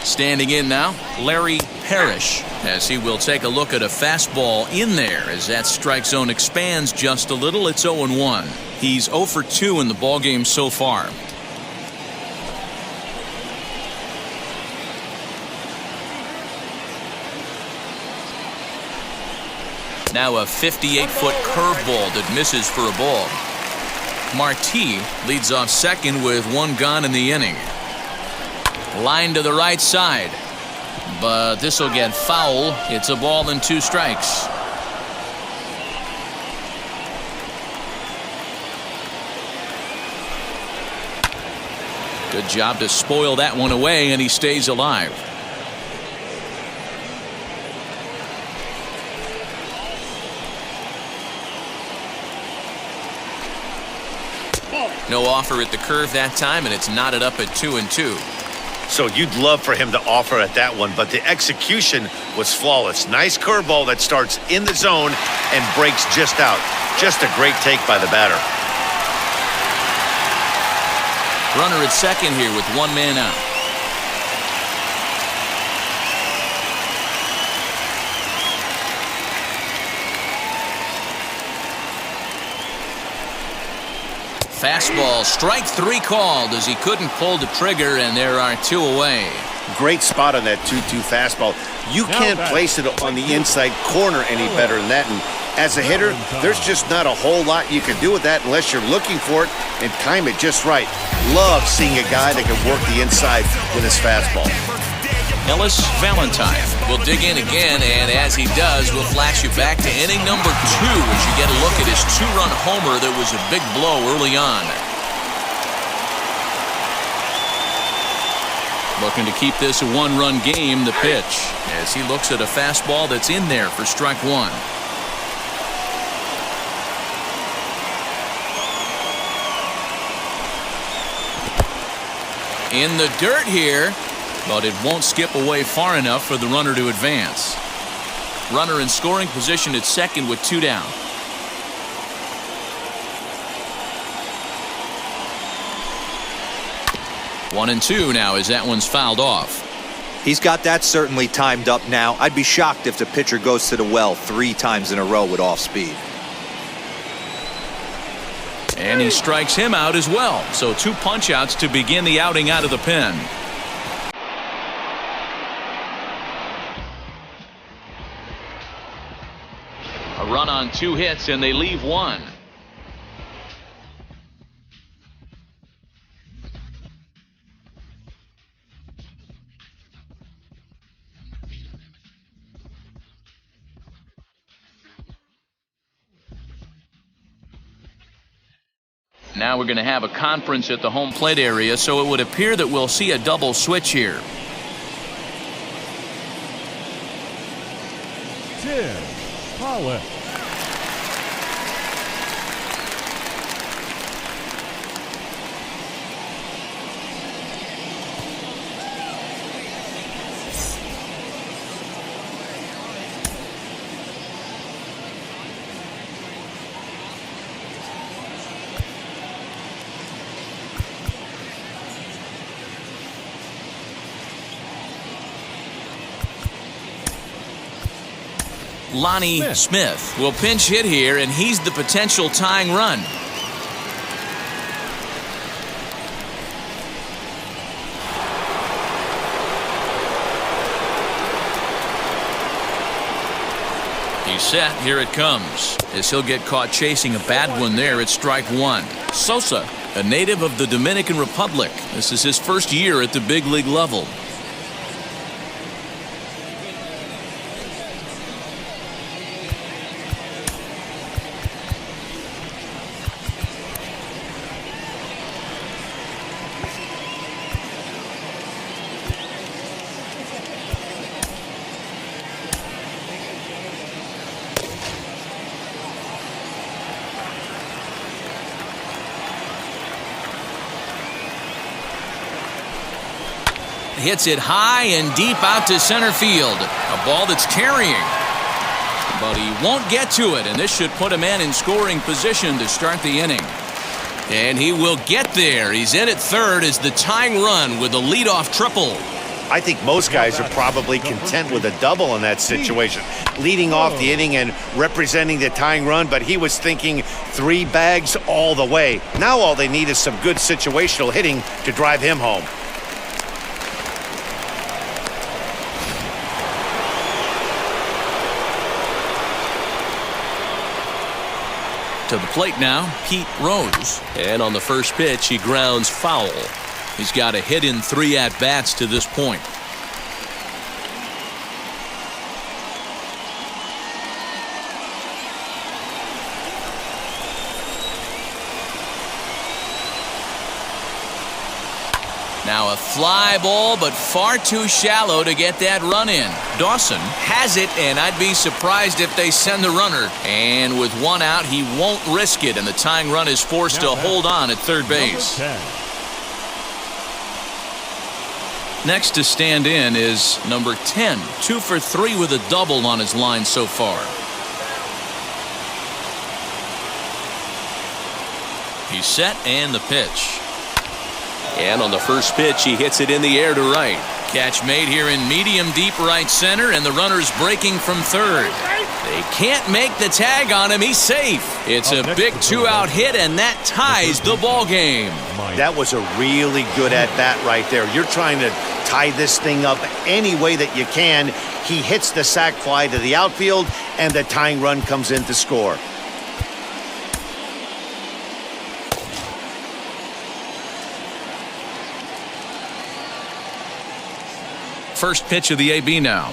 Standing in now, Larry Parrish, as he will take a look at a fastball in there as that strike zone expands just a little. It's 0-1. He's 0 for 2 in the ballgame so far. Now a 58-foot curveball that misses for a ball. Marti leads off second with 1 gone in the inning. Line to the right side, but this will get foul. It's a ball and 2 strikes. Good job to spoil that one away, and he stays alive. No offer at the curve that time, and it's knotted up at 2-2. So you'd love for him to offer at that one, but the execution was flawless. Nice curveball that starts in the zone and breaks just out. Just a great take by the batter. Runner at second here with 1 man out. Fastball, strike 3 called as he couldn't pull the trigger, and there are 2 away. Great spot on that 2-2 fastball. You can't place it on the inside corner any better than that. And as a hitter, there's just not a whole lot you can do with that unless you're looking for it and time it just right. Love seeing a guy that can work the inside with his fastball. Ellis Valentine will dig in again, and as he does, we'll flash you back to inning number 2 as you get a look at his 2-run homer that was a big blow early on. Looking to keep this a 1-run game, the pitch, as he looks at a fastball that's in there for strike 1. In the dirt here, but it won't skip away far enough for the runner to advance. Runner in scoring position at second with 2 down. One and 2 now as that one's fouled off. He's got that certainly timed up now. I'd be shocked if the pitcher goes to the well 3 times in a row with off speed. And he strikes him out as well. So 2 punch outs to begin the outing out of the pen. A run on 2 hits, and they leave 1. Now we're going to have a conference at the home plate area, so it would appear that we'll see a double switch here. Tim Pollock. Lonnie Smith will pinch hit here, and he's the potential tying run. He's set. Here it comes. As he'll get caught chasing a bad one there at strike 1. Sosa, a native of the Dominican Republic. This is his first year at the big league level. hits it high and deep out to center field. A ball that's carrying. But he won't get to it, and this should put a man in scoring position to start the inning. And he will get there. He's in at third as the tying run with a leadoff triple. I think most guys are probably content with a double in that situation. Leading off the inning and representing the tying run, but he was thinking 3 bags all the way. Now all they need is some good situational hitting to drive him home. To the plate now, Pete Rose. And on the first pitch, he grounds foul. He's got a hit in 3 at-bats to this point. Now a fly ball, but far too shallow to get that run in. Dawson has it, and I'd be surprised if they send the runner. And with 1 out, he won't risk it, and the tying run is forced to hold on at third base. Next to stand in is number 10, 2 for 3 with a double on his line so far. He's set, and the pitch. And on the first pitch, he hits it in the air to right. Catch made here in medium deep right center, and the runner's breaking from third. They can't make the tag on him. He's safe. It's a big 2-out hit, and that ties the ball game. That was a really good at-bat right there. You're trying to tie this thing up any way that you can. He hits the sac fly to the outfield, and the tying run comes in to score. First pitch of the AB now.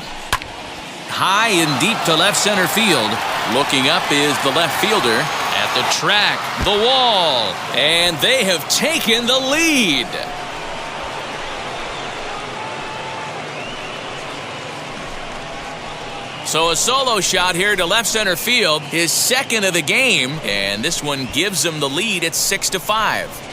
High and deep to left center field. Looking up is the left fielder. At the track, the wall. And they have taken the lead. So a solo shot here to left center field. His second of the game. And this one gives him the lead at 6-5.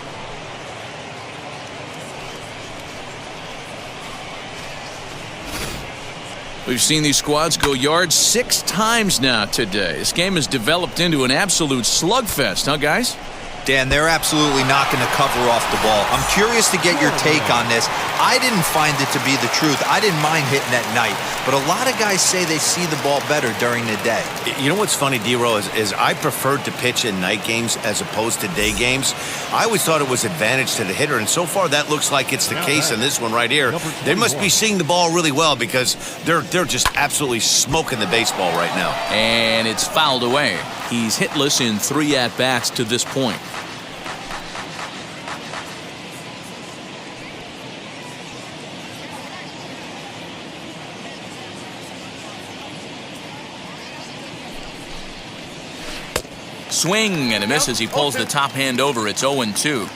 We've seen these squads go yards 6 times now today. This game has developed into an absolute slugfest, huh, guys? Dan, they're absolutely not going to cover off the ball. I'm curious to get your take on this. I didn't find it to be the truth. I didn't mind hitting at night, but a lot of guys say they see the ball better during the day. You know what's funny, D-Row, is I preferred to pitch in night games as opposed to day games. I always thought it was advantage to the hitter, and so far that looks like it's the case in this one right here. They must be seeing the ball really well because they're just absolutely smoking the baseball right now. And it's fouled away. He's hitless in 3 at-bats to this point. Swing and a miss as he pulls the top hand over. It's 0-2.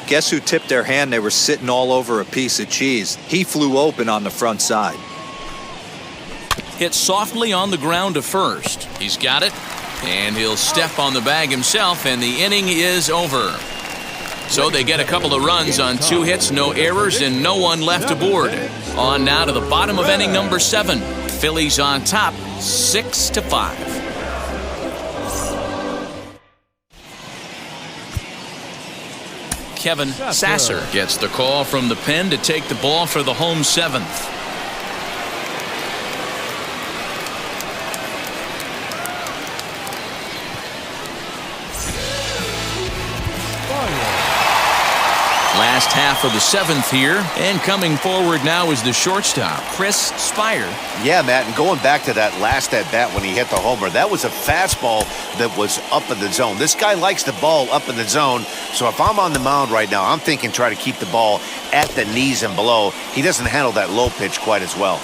Guess who tipped their hand? They were sitting all over a piece of cheese. He flew open on the front side. Hit softly on the ground to first. He's got it, and he'll step on the bag himself, and the inning is over. So they get a couple of runs on 2 hits, no errors, and no one left aboard. On now to the bottom of inning number 7. Phillies on top, 6-5. Kevin Sasser gets the call from the pen to take the ball for the home 7th. Last half of the 7th here, and coming forward now is the shortstop, Chris Speier. Yeah, Matt, and going back to that last at-bat when he hit the homer, that was a fastball that was up in the zone. This guy likes the ball up in the zone, so if I'm on the mound right now, I'm thinking try to keep the ball at the knees and below. He doesn't handle that low pitch quite as well.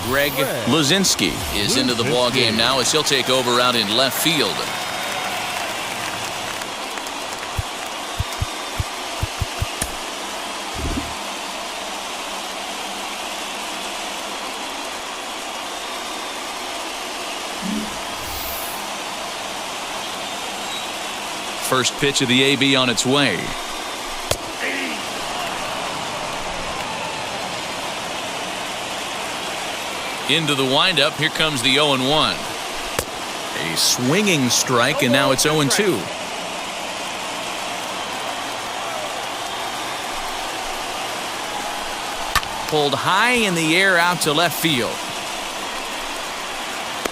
Greg Luzinski is into the ball game now as he'll take over out in left field. First pitch of the AB on its way. Into the windup. Here comes the 0-1. A swinging strike, and now it's 0-2. Pulled high in the air out to left field.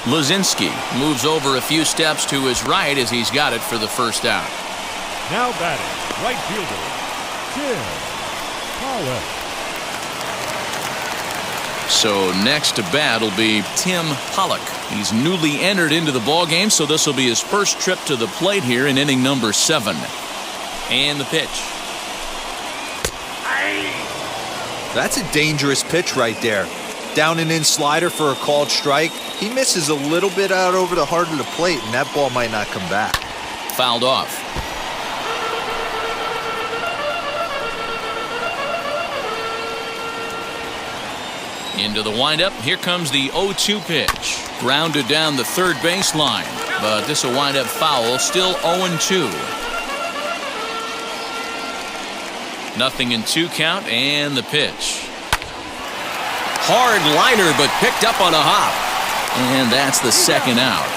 Luzinski moves over a few steps to his right as he's got it for the first out. Now batting, right fielder, Tim Pollock. So next to bat will be Tim Pollock. He's newly entered into the ballgame, so this will be his first trip to the plate here in inning number 7. And the pitch. That's a dangerous pitch right there. Down and in slider for a called strike. He misses a little bit out over the heart of the plate, and that ball might not come back. Fouled off. Into the windup. Here comes the 0-2 pitch. Grounded down the third baseline, but this will wind up foul. Still 0-2. Nothing in 2 count, and the pitch. Hard liner, but picked up on a hop. And that's the second out.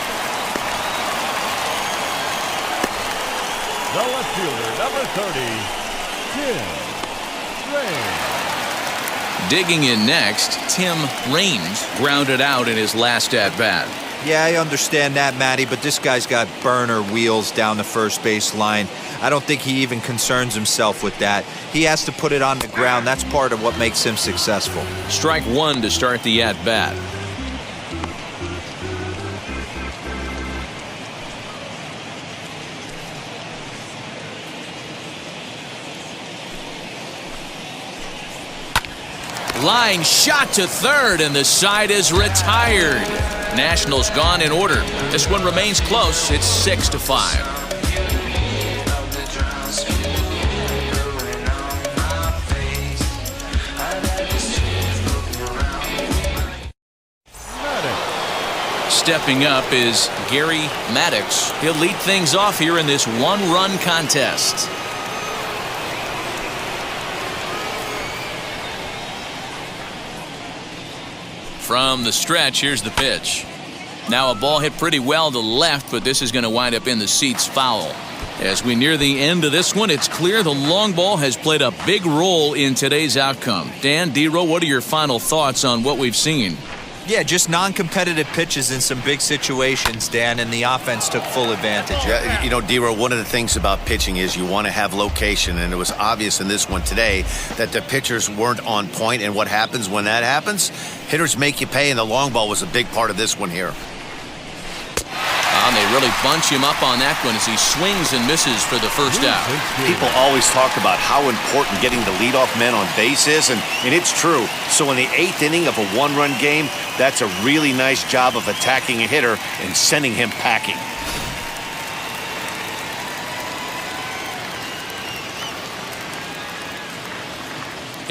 The left fielder, number 30, Tim Raines. Digging in next, Tim Raines grounded out in his last at-bat. Yeah, I understand that, Matty, but this guy's got burner wheels down the first base line. I don't think he even concerns himself with that. He has to put it on the ground. That's part of what makes him successful. Strike 1 to start the at-bat. Line shot to third, and the side is retired. Nationals gone in order. This one remains close. It's 6-5. Stepping up is Gary Maddox. He'll lead things off here in this one-run contest. From the stretch, here's the pitch. Now a ball hit pretty well to left, but this is going to wind up in the seats foul. As we near the end of this one, it's clear the long ball has played a big role in today's outcome. Dan, D-Row, what are your final thoughts on what we've seen? Yeah, just non-competitive pitches in some big situations, Dan, and the offense took full advantage. Yeah, you know, D-Row, one of the things about pitching is you want to have location, and it was obvious in this one today that the pitchers weren't on point, and what happens when that happens? Hitters make you pay, and the long ball was a big part of this one here. And they really bunch him up on that one as he swings and misses for the first out. People always talk about how important getting the leadoff men on base is, and it's true. So in the 8th inning of a one-run game, that's a really nice job of attacking a hitter and sending him packing.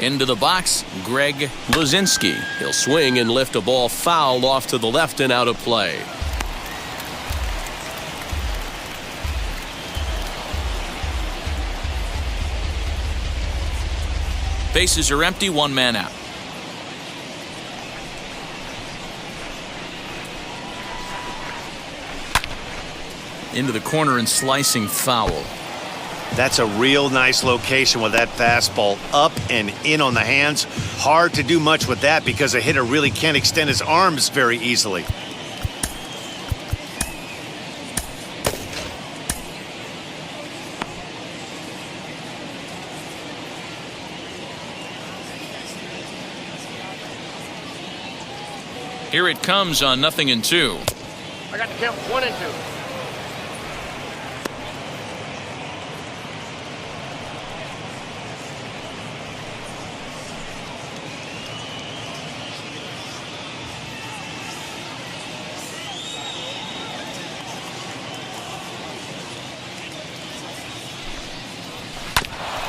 Into the box, Greg Luzinski. He'll swing and lift a ball foul off to the left and out of play. Bases are empty, 1 man out. Into the corner and slicing foul. That's a real nice location with that fastball up and in on the hands. Hard to do much with that because a hitter really can't extend his arms very easily. Here it comes on 0-2. I got the count 1 and 2.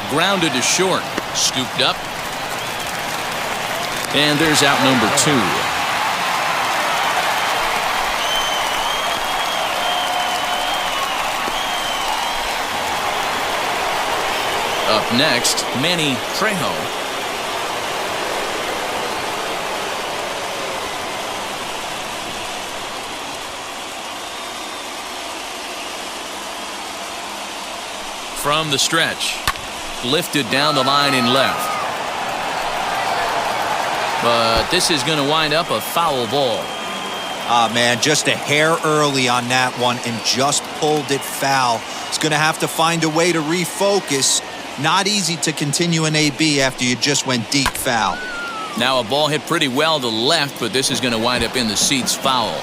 Grounded to short. Scooped up. And there's out number 2. Up next, Manny Trejo. From the stretch, lifted down the line in left. But this is going to wind up a foul ball. Ah, man, just a hair early on that one and just pulled it foul. He's going to have to find a way to refocus. Not easy to continue an AB after you just went deep foul. Now a ball hit pretty well to left, but this is going to wind up in the seats foul.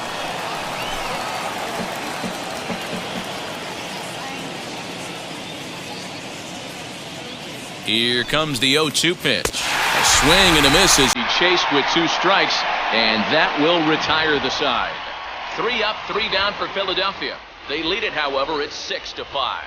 Here comes the 0-2 pitch. A swing and a miss as he chased with 2 strikes, and that will retire the side. 3 up, 3 down for Philadelphia. They lead it, however, it's 6-5.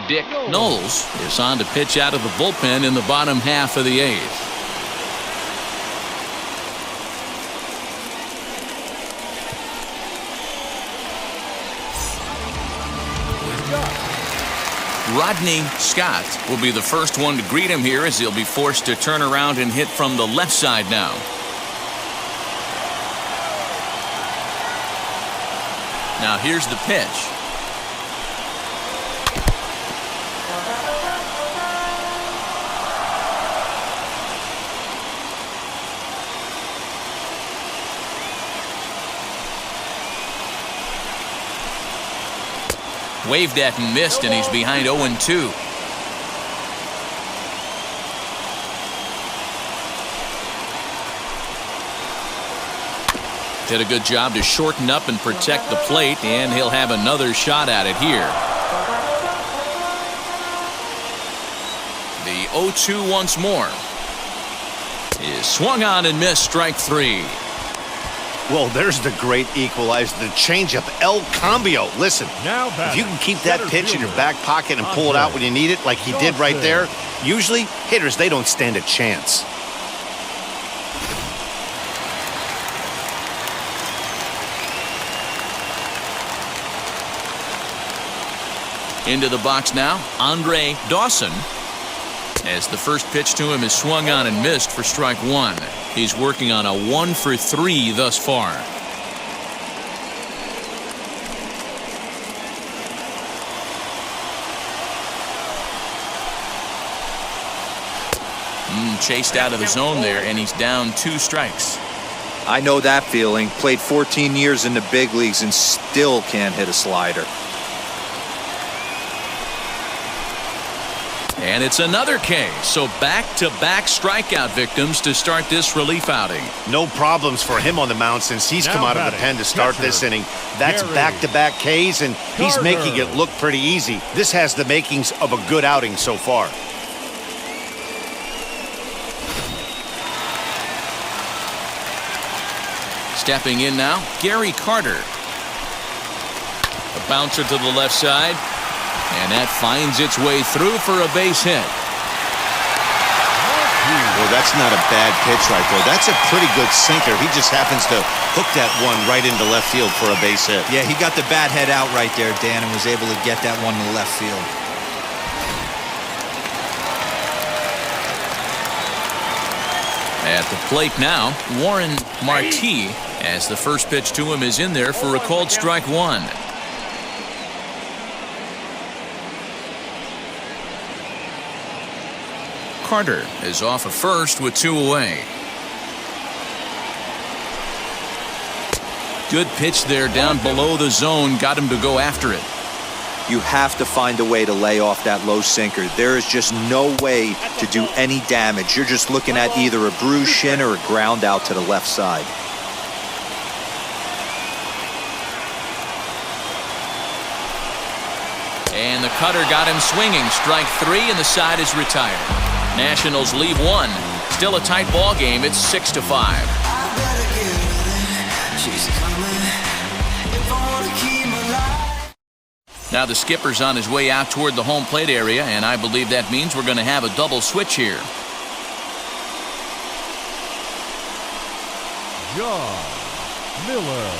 Dick Knowles is on to pitch out of the bullpen in the bottom half of the 8th. Rodney Scott will be the first one to greet him here as he'll be forced to turn around and hit from the left side now. Now here's the pitch. Waved at and missed, and he's behind 0-2. Did a good job to shorten up and protect the plate, and he'll have another shot at it here. The 0-2 once more is swung on and missed, strike 3. Well, there's the great equalizer, the changeup, El Cambio. Listen, Now if you can keep that pitch in your back pocket and pull it out when you need it, like he did right there, usually hitters, they don't stand a chance. Into the box now, Dawson. As the first pitch to him is swung on and missed for strike 1. He's working on a 1-for-3 thus far. Chased out of the zone there, and he's down 2 strikes. I know that feeling. Played 14 years in the big leagues and still can't hit a slider. And it's another K. So back-to-back strikeout victims to start this relief outing. No problems for him on the mound since he's come out of the pen to start this inning. That's back-to-back Ks, and he's making it look pretty easy. This has the makings of a good outing so far. Stepping in now, Gary Carter. A bouncer to the left side. And that finds its way through for a base hit. Well, that's not a bad pitch right there. That's a pretty good sinker. He just happens to hook that one right into left field for a base hit. Yeah, he got the bat head out right there, Dan, and was able to get that one to left field. At the plate now, Warren Marti, as the first pitch to him is in there for a called strike 1. Carter is off of first with 2 away. Good pitch there down below the zone. Got him to go after it. You have to find a way to lay off that low sinker. There is just no way to do any damage. You're just looking at either a bruised shin or a ground out to the left side. And the cutter got him swinging. Strike 3, and the side is retired. Nationals leave 1. Still a tight ball game. It's 6-5. Now the skipper's on his way out toward the home plate area, and I believe that means we're going to have a double switch here. John Miller.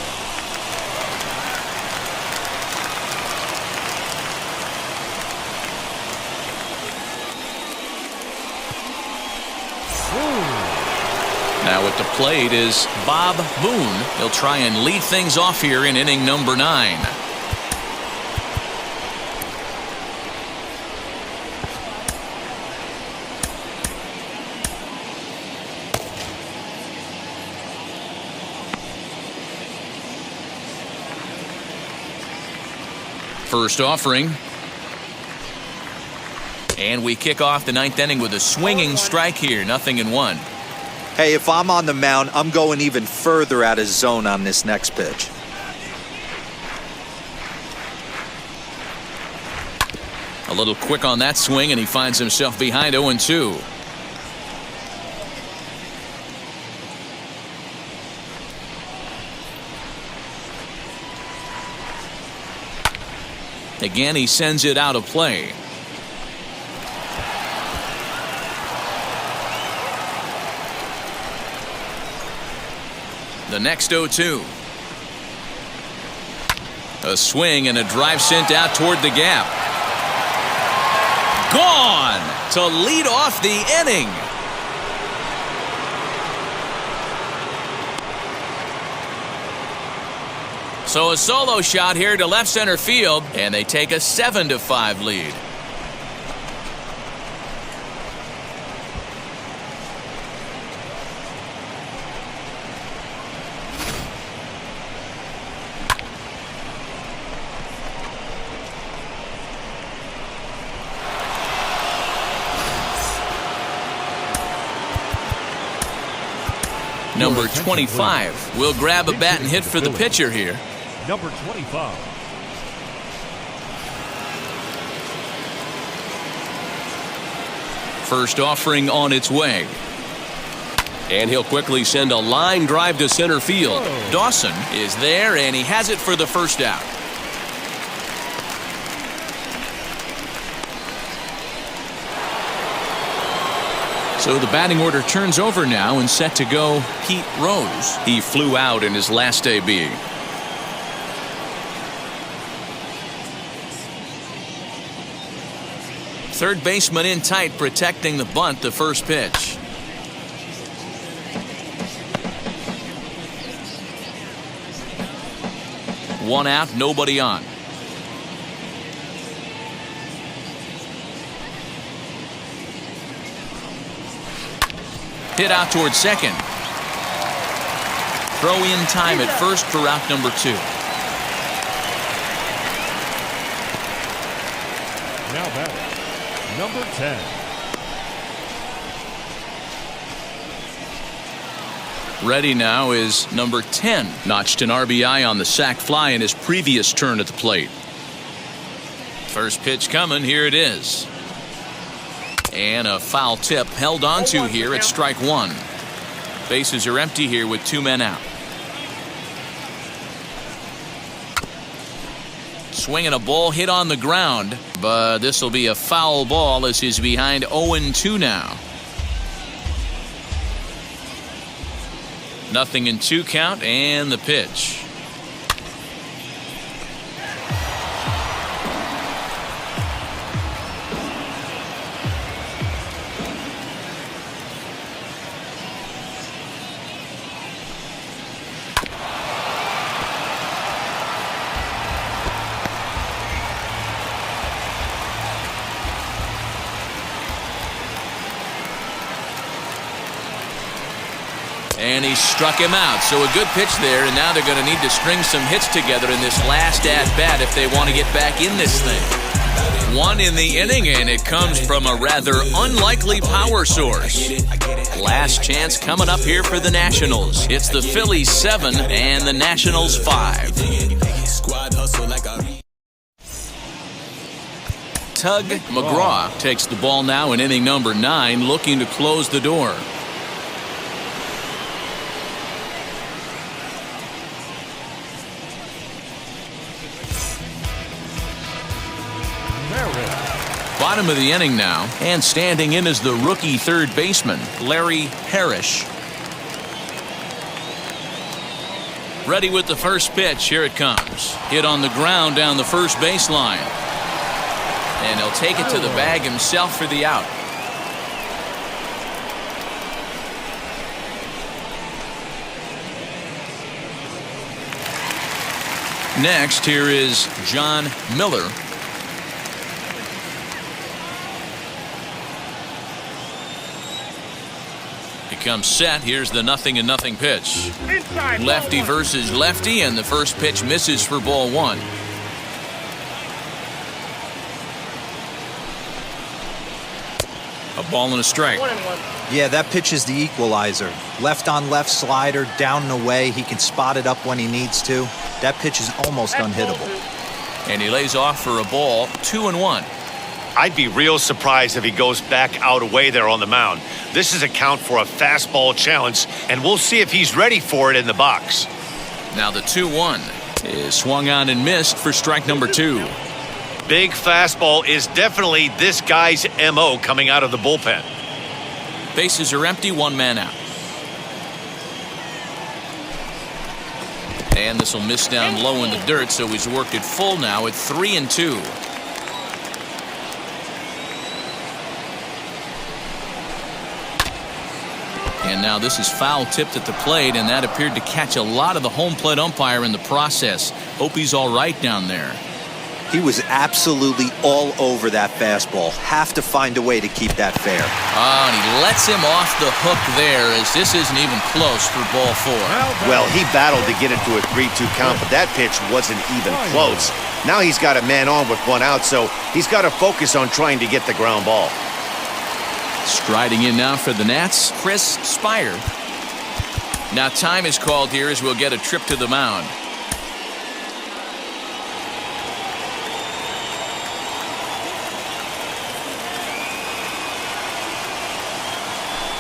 Now at the plate is Bob Boone. He'll try and lead things off here in inning number 9. First offering. And we kick off the 9th inning with a swinging strike here. 0-1. Hey, if I'm on the mound, I'm going even further out of zone on this next pitch. A little quick on that swing, and he finds himself behind 0-2. Again, he sends it out of play. The next 0-2. A swing and a drive sent out toward the gap. Gone to lead off the inning. So a solo shot here to left center field, and they take a 7-5 lead. Number 25 will grab a bat and hit for the pitcher here. Number 25. First offering on its way. And he'll quickly send a line drive to center field. Dawson is there, and he has it for the first out. So the batting order turns over now, and set to go Pete Rose. He flew out in his last AB. Third baseman in tight, protecting the bunt. The first pitch. One out, nobody on. Hit out towards second. Throw in time at first for out number 2. Now batting, number 10. Ready now is number 10. Notched an RBI on the sac fly in his previous turn at the plate. First pitch coming. Here it is. And a foul tip held onto here at strike 1. Bases are empty here with 2 men out. Swinging a ball hit on the ground, but this will be a foul ball as he's behind 0-2 now. 0-2 count, and the pitch. And he struck him out. So a good pitch there, and now they're going to need to string some hits together in this last at-bat if they want to get back in this thing. 1 in the inning, and it comes from a rather unlikely power source. Last chance coming up here for the Nationals. It's the Phillies 7 and the Nationals 5. Tug McGraw takes the ball now in inning number 9, looking to close the door. Bottom of the inning now, and standing in is the rookie third baseman, Larry Parrish. Ready with the first pitch. Here it comes. Hit on the ground down the first baseline. And he'll take it to the bag himself for the out. Next, here is John Miller. He comes set. Here's the 0-0 pitch. Inside. Lefty versus lefty, and the first pitch misses for ball one. A ball and a strike. 1-1. Yeah, that pitch is the equalizer. Left on left slider, down and away. He can spot it up when he needs to. That pitch is almost unhittable. And he lays off for a ball. 2-1. I'd be real surprised if he goes back out away there on the mound. This is a count for a fastball challenge, and we'll see if he's ready for it in the box. Now the 2-1 is swung on and missed for strike number 2. Big fastball is definitely this guy's MO coming out of the bullpen. Bases are empty, one man out. And this will miss down low in the dirt, so he's worked it full now at 3-2. And now this is foul tipped at the plate, and that appeared to catch a lot of the home plate umpire in the process. Hope he's all right down there. He was absolutely all over that fastball. Have to find a way to keep that fair. Oh, and he lets him off the hook there, as this isn't even close for ball 4. Well, he battled to get it to a 3-2 count, but that pitch wasn't even close. Now he's got a man on with one out, so he's got to focus on trying to get the ground ball. Striding in now for the Nats, Chris Speier. Now time is called here as we'll get a trip to the mound.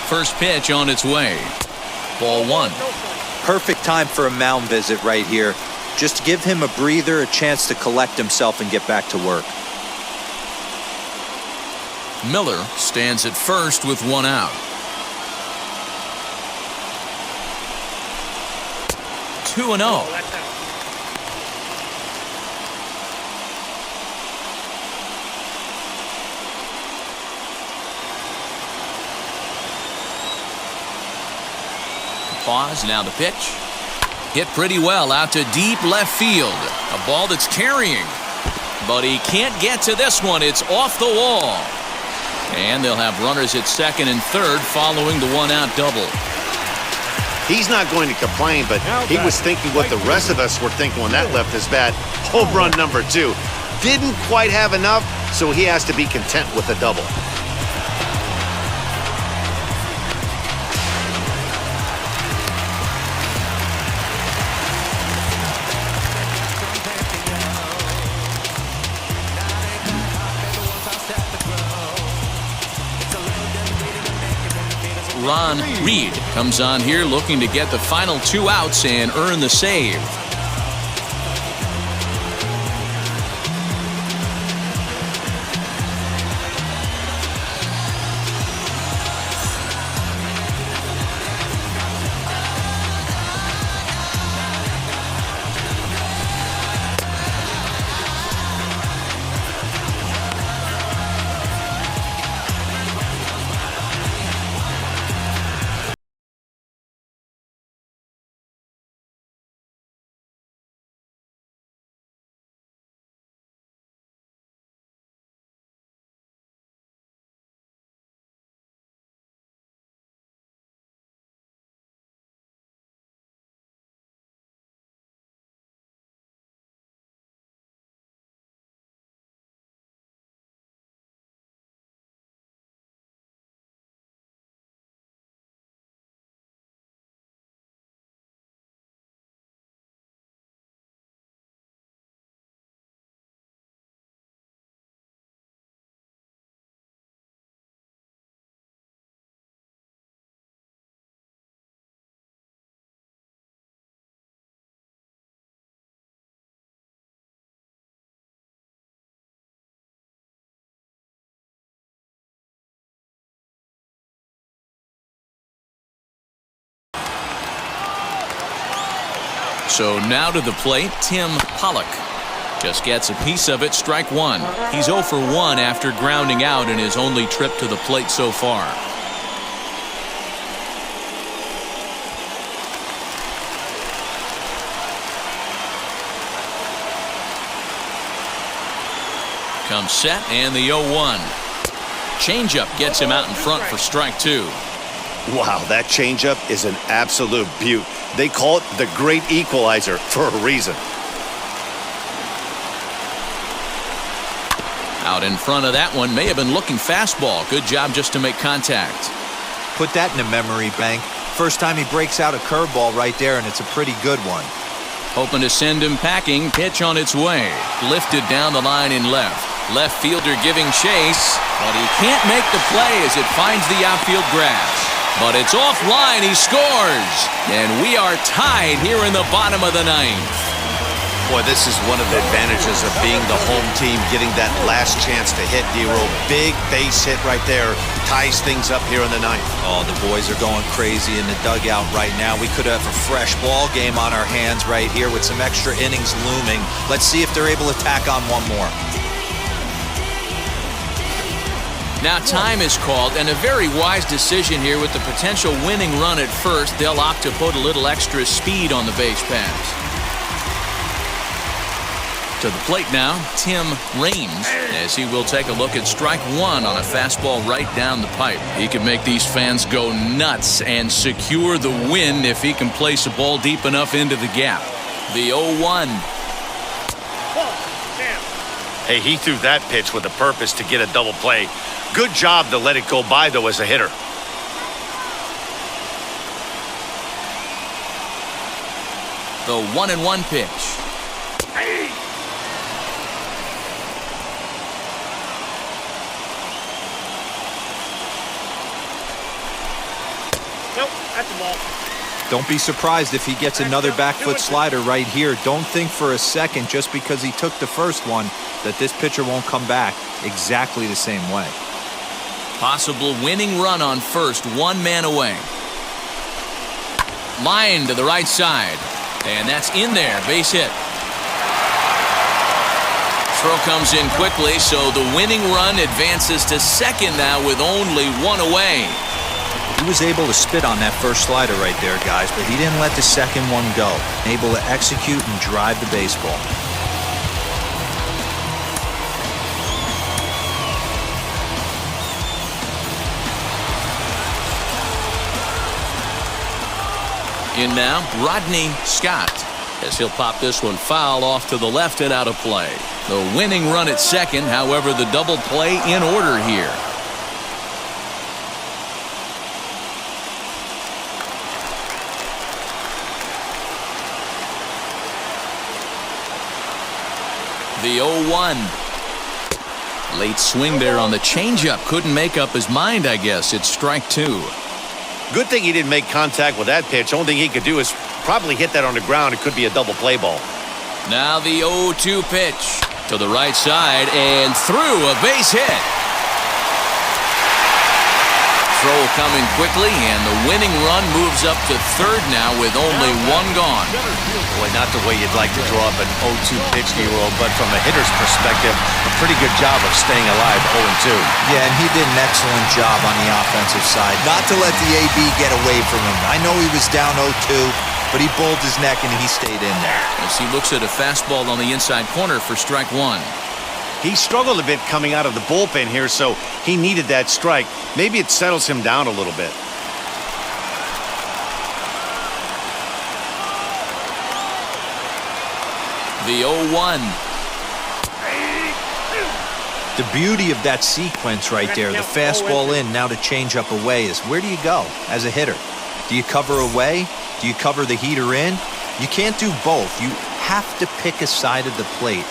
First pitch on its way. Ball 1. Perfect time for a mound visit right here. Just give him a breather, a chance to collect himself and get back to work. Miller stands at first with one out. 2-0. Pause, now the pitch. Hit pretty well out to deep left field. A ball that's carrying. But he can't get to this one. It's off the wall. And they'll have runners at second and third following the one-out double. He's not going to complain, but he was thinking what the rest of us were thinking when that left his bat. Home run number 2. Didn't quite have enough, so he has to be content with a double. Ron Reed comes on here looking to get the final 2 outs and earn the save. So now to the plate, Tim Pollock. Just gets a piece of it, strike one. He's 0 for 1 after grounding out in his only trip to the plate so far. Comes set and the 0-1. Changeup gets him out in front for strike two. Wow, that changeup is an absolute beaut. They call it the great equalizer for a reason. Out in front of that one, may have been looking fastball. Good job just to make contact. Put that in a memory bank. First time he breaks out a curveball right there, and it's a pretty good one. Hoping to send him packing. Pitch on its way. Lifted down the line in left. Left fielder giving chase, but he can't make the play as it finds the outfield grass. But it's offline. He scores. And we are tied here in the bottom of the ninth. Boy, this is one of the advantages of being the home team, getting that last chance to hit, D-Roll. Big base hit right there. Ties things up here in the ninth. Oh, the boys are going crazy in the dugout right now. We could have a fresh ball game on our hands right here with some extra innings looming. Let's see if they're able to tack on one more. Now time is called, and a very wise decision here with the potential winning run at first. They'll opt to put a little extra speed on the base pass. To the plate now, Tim Raines, as he will take a look at strike one on a fastball right down the pipe. He can make these fans go nuts and secure the win if he can place a ball deep enough into the gap. The 0-1. Hey, he threw that pitch with a purpose to get a double play. Good job to let it go by, though, as a hitter. The 1-1 pitch. Nope, that's a ball. Don't be surprised if he gets another back foot slider right here. Don't think for a second, just because he took the first one, that this pitcher won't come back exactly the same way. Possible winning run on first, one man away. Line to the right side, and that's in there, base hit. Throw comes in quickly, so the winning run advances to second now with only one away. He was able to spit on that first slider right there, guys, but he didn't let the second one go. Able to execute and drive the baseball. In now, Rodney Scott, as he'll pop this one foul off to the left and out of play. The winning run at second, however, the double play in order here. The 0-1. Late swing there on the changeup. Couldn't make up his mind, I guess. It's strike two. Good thing he didn't make contact with that pitch. Only thing he could do is probably hit that on the ground. It could be a double play ball. Now the 0-2 pitch to the right side and through, a base hit. Throw coming quickly, and the winning run moves up to third now with only one gone. Boy, not the way you'd like to draw up an 0-2 pitch, D-Roll, but from a hitter's perspective, a pretty good job of staying alive, 0-2. Yeah, and he did an excellent job on the offensive side. Not to let the AB get away from him. I know he was down 0-2, but he bulled his neck and he stayed in there. As he looks at a fastball on the inside corner for strike one. He struggled a bit coming out of the bullpen here, so he needed that strike. Maybe it settles him down a little bit. The 0-1. The beauty of that sequence right there, the fastball in, now the changeup away, is where do you go as a hitter? Do you cover away? Do you cover the heater in? You can't do both. You have to pick a side of the plate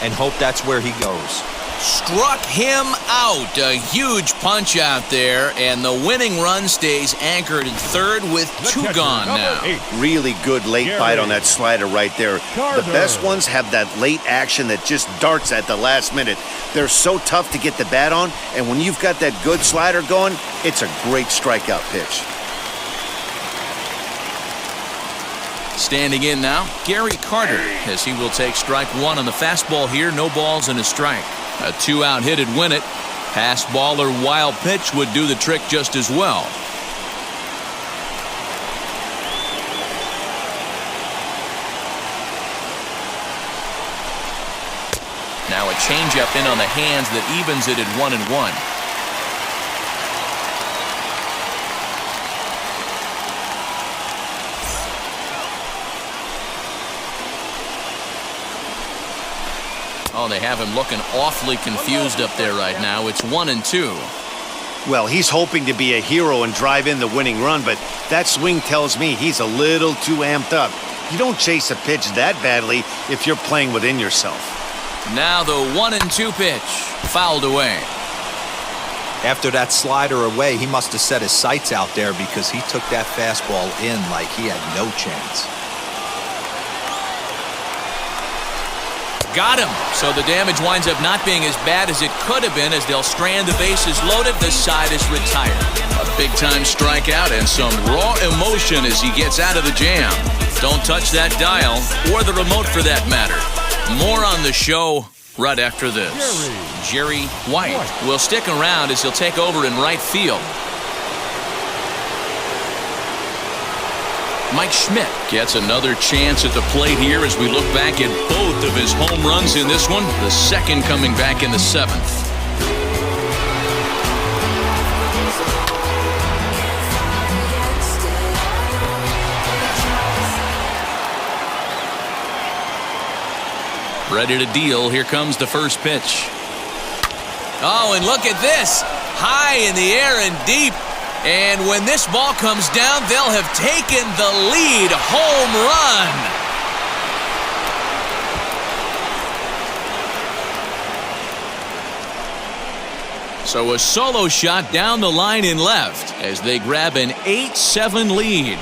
and hope that's where he goes. Struck him out. A huge punch out there, and the winning run stays anchored in third with two gone now. Really good late bite on that slider right there. The best ones have that late action that just darts at the last minute. They're so tough to get the bat on, and when you've got that good slider going, it's a great strikeout pitch. Standing in now, Gary Carter, as he will take strike one on the fastball here. No balls and a strike. A 2-out hit would win it. Pass ball or wild pitch would do the trick just as well. Now a changeup in on the hands that evens it at 1-1. Oh, they have him looking awfully confused up there right now. It's 1-2. Well, he's hoping to be a hero and drive in the winning run, but that swing tells me he's a little too amped up. You don't chase a pitch that badly if you're playing within yourself. Now the 1-2 pitch, fouled away. After that slider away, he must have set his sights out there because he took that fastball in like he had no chance. Got him. So the damage winds up not being as bad as it could have been as they'll strand the bases loaded. The side is retired. A big-time strikeout and some raw emotion as he gets out of the jam. Don't touch that dial, or the remote for that matter. More on the show right after this. Jerry White will stick around as he'll take over in right field. Mike Schmidt gets another chance at the plate here as we look back at both of his home runs in this one. The second coming back in the 7th. Ready to deal. Here comes the first pitch. Oh, and look at this. High in the air and deep. And when this ball comes down, they'll have taken the lead. Home run. So a solo shot down the line in left as they grab an 8-7 lead.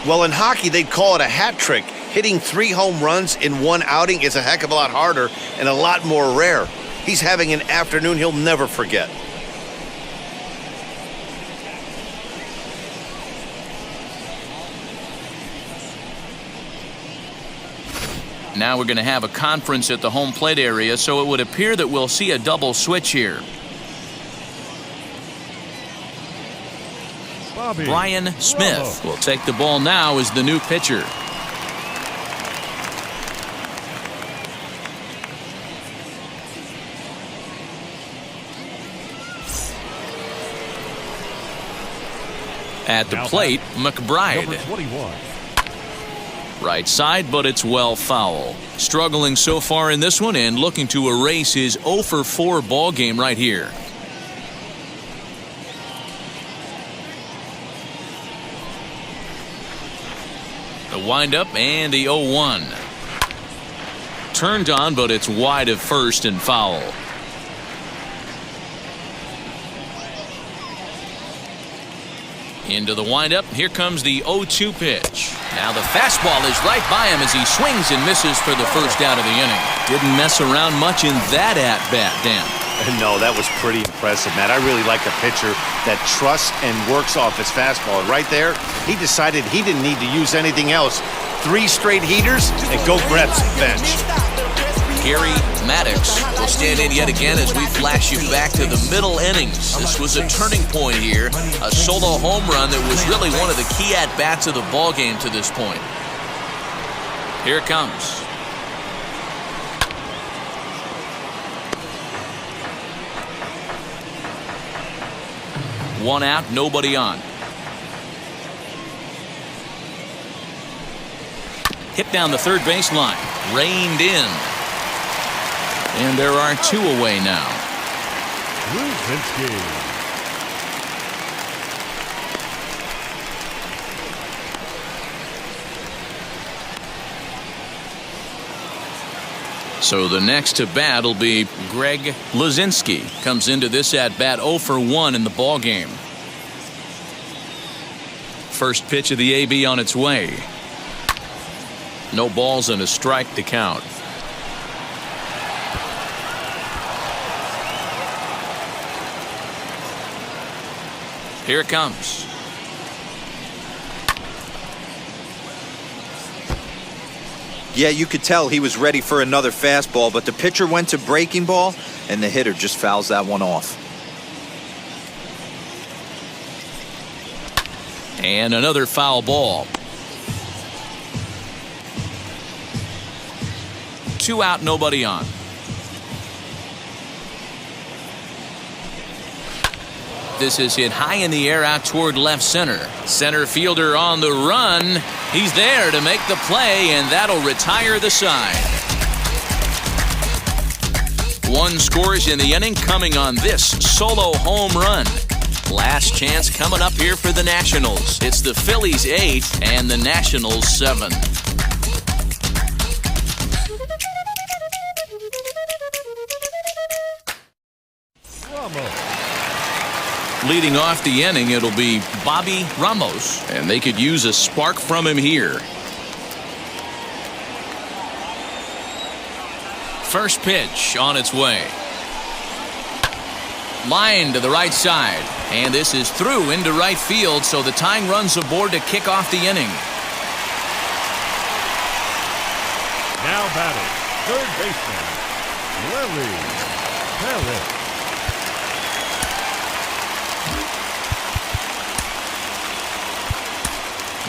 Well, in hockey, they'd call it a hat trick. Hitting 3 home runs in one outing is a heck of a lot harder and a lot more rare. He's having an afternoon he'll never forget. Now we're going to have a conference at the home plate area, so it would appear that we'll see a double switch here. Brian Smith will take the ball now as the new pitcher. At the plate, McBride. Right side, but it's well foul. Struggling so far in this one and looking to erase his 0-for-4 ball game right here. The windup and the 0-1. Turned on, but it's wide of first and foul. Into the windup. Here comes the 0-2 pitch. Now the fastball is right by him as he swings and misses for the first out of the inning. Didn't mess around much in that at-bat, Dan. No, that was pretty impressive, Matt. I really like a pitcher that trusts and works off his fastball. Right there, he decided he didn't need to use anything else. 3 straight heaters and go grab some bench. Gary Maddox will stand in yet again as we flash you back to the middle innings. This was a turning point here. A solo home run that was really one of the key at-bats of the ballgame to this point. Here it comes. One out, nobody on. Hit down the third baseline. Reined in. And there are 2 away now. So the next to bat will be Greg Luzinski. Comes into this at bat 0-for-1 in the ball game. First pitch of the AB on its way. No balls and a strike to count. Here it comes. Yeah, you could tell he was ready for another fastball, but the pitcher went to breaking ball, and the hitter just fouls that one off. And another foul ball. 2 out, nobody on. This is hit high in the air out toward left center. Center fielder on the run. He's there to make the play, and that'll retire the side. 1 scores in the inning coming on this solo home run. Last chance coming up here for the Nationals. It's the Phillies 8 and the Nationals 7. Leading off the inning, it'll be Bobby Ramos, and they could use a spark from him here. First pitch on its way. Line to the right side, and this is through into right field, so the tying run's aboard to kick off the inning. Now batting, third baseman, Larry Harris.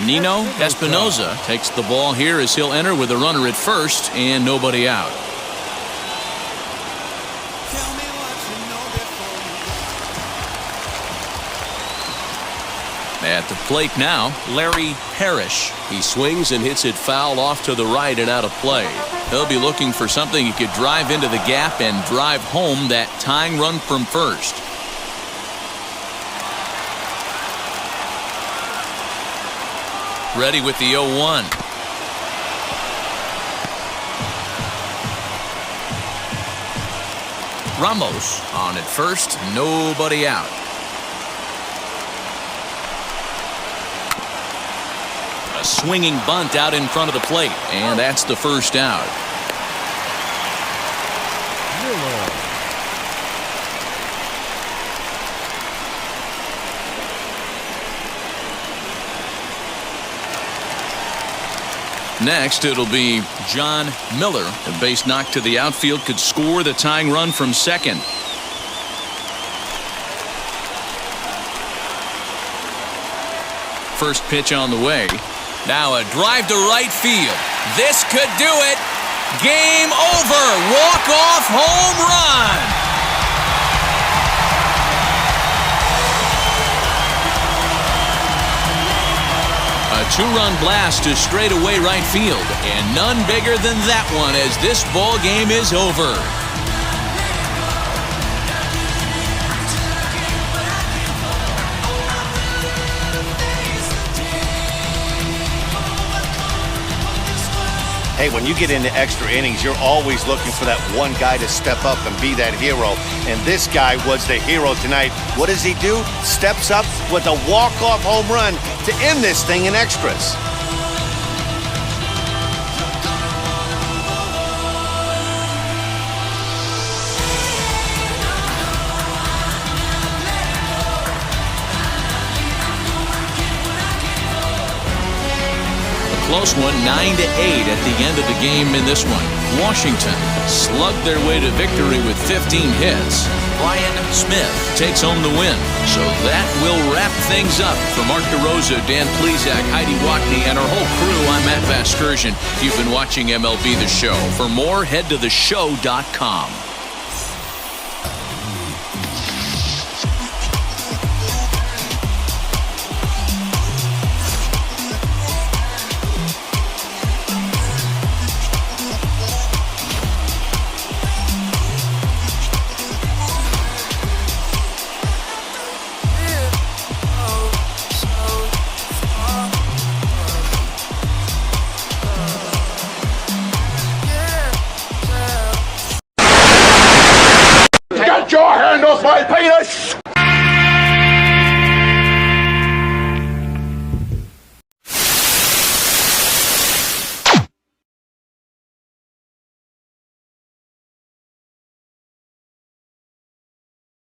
Nino Espinoza takes the ball here as he'll enter with a runner at first and nobody out. At the plate now, Larry Parrish. He swings and hits it foul off to the right and out of play. He'll be looking for something he could drive into the gap and drive home that tying run from first. Ready with the 0-1. Ramos on at first, nobody out. A swinging bunt out in front of the plate, and that's the first out. Next, it'll be John Miller. A base knock to the outfield could score the tying run from second. First pitch on the way. Now a drive to right field. This could do it. Game over. Walk-off home run. A 2-run blast to straightaway right field, and none bigger than that one as this ball game is over. Hey, when you get into extra innings, you're always looking for that one guy to step up and be that hero. And this guy was the hero tonight. What does he do? Steps up with a walk-off home run to end this thing in extras. Close one, 9-8 at the end of the game in this one. Washington slugged their way to victory with 15 hits. Brian Smith takes home the win. So that will wrap things up. For Mark DeRosa, Dan Plesac, Heidi Watney, and our whole crew, I'm Matt Vasgersian. You've been watching MLB The Show. For more, head to theshow.com.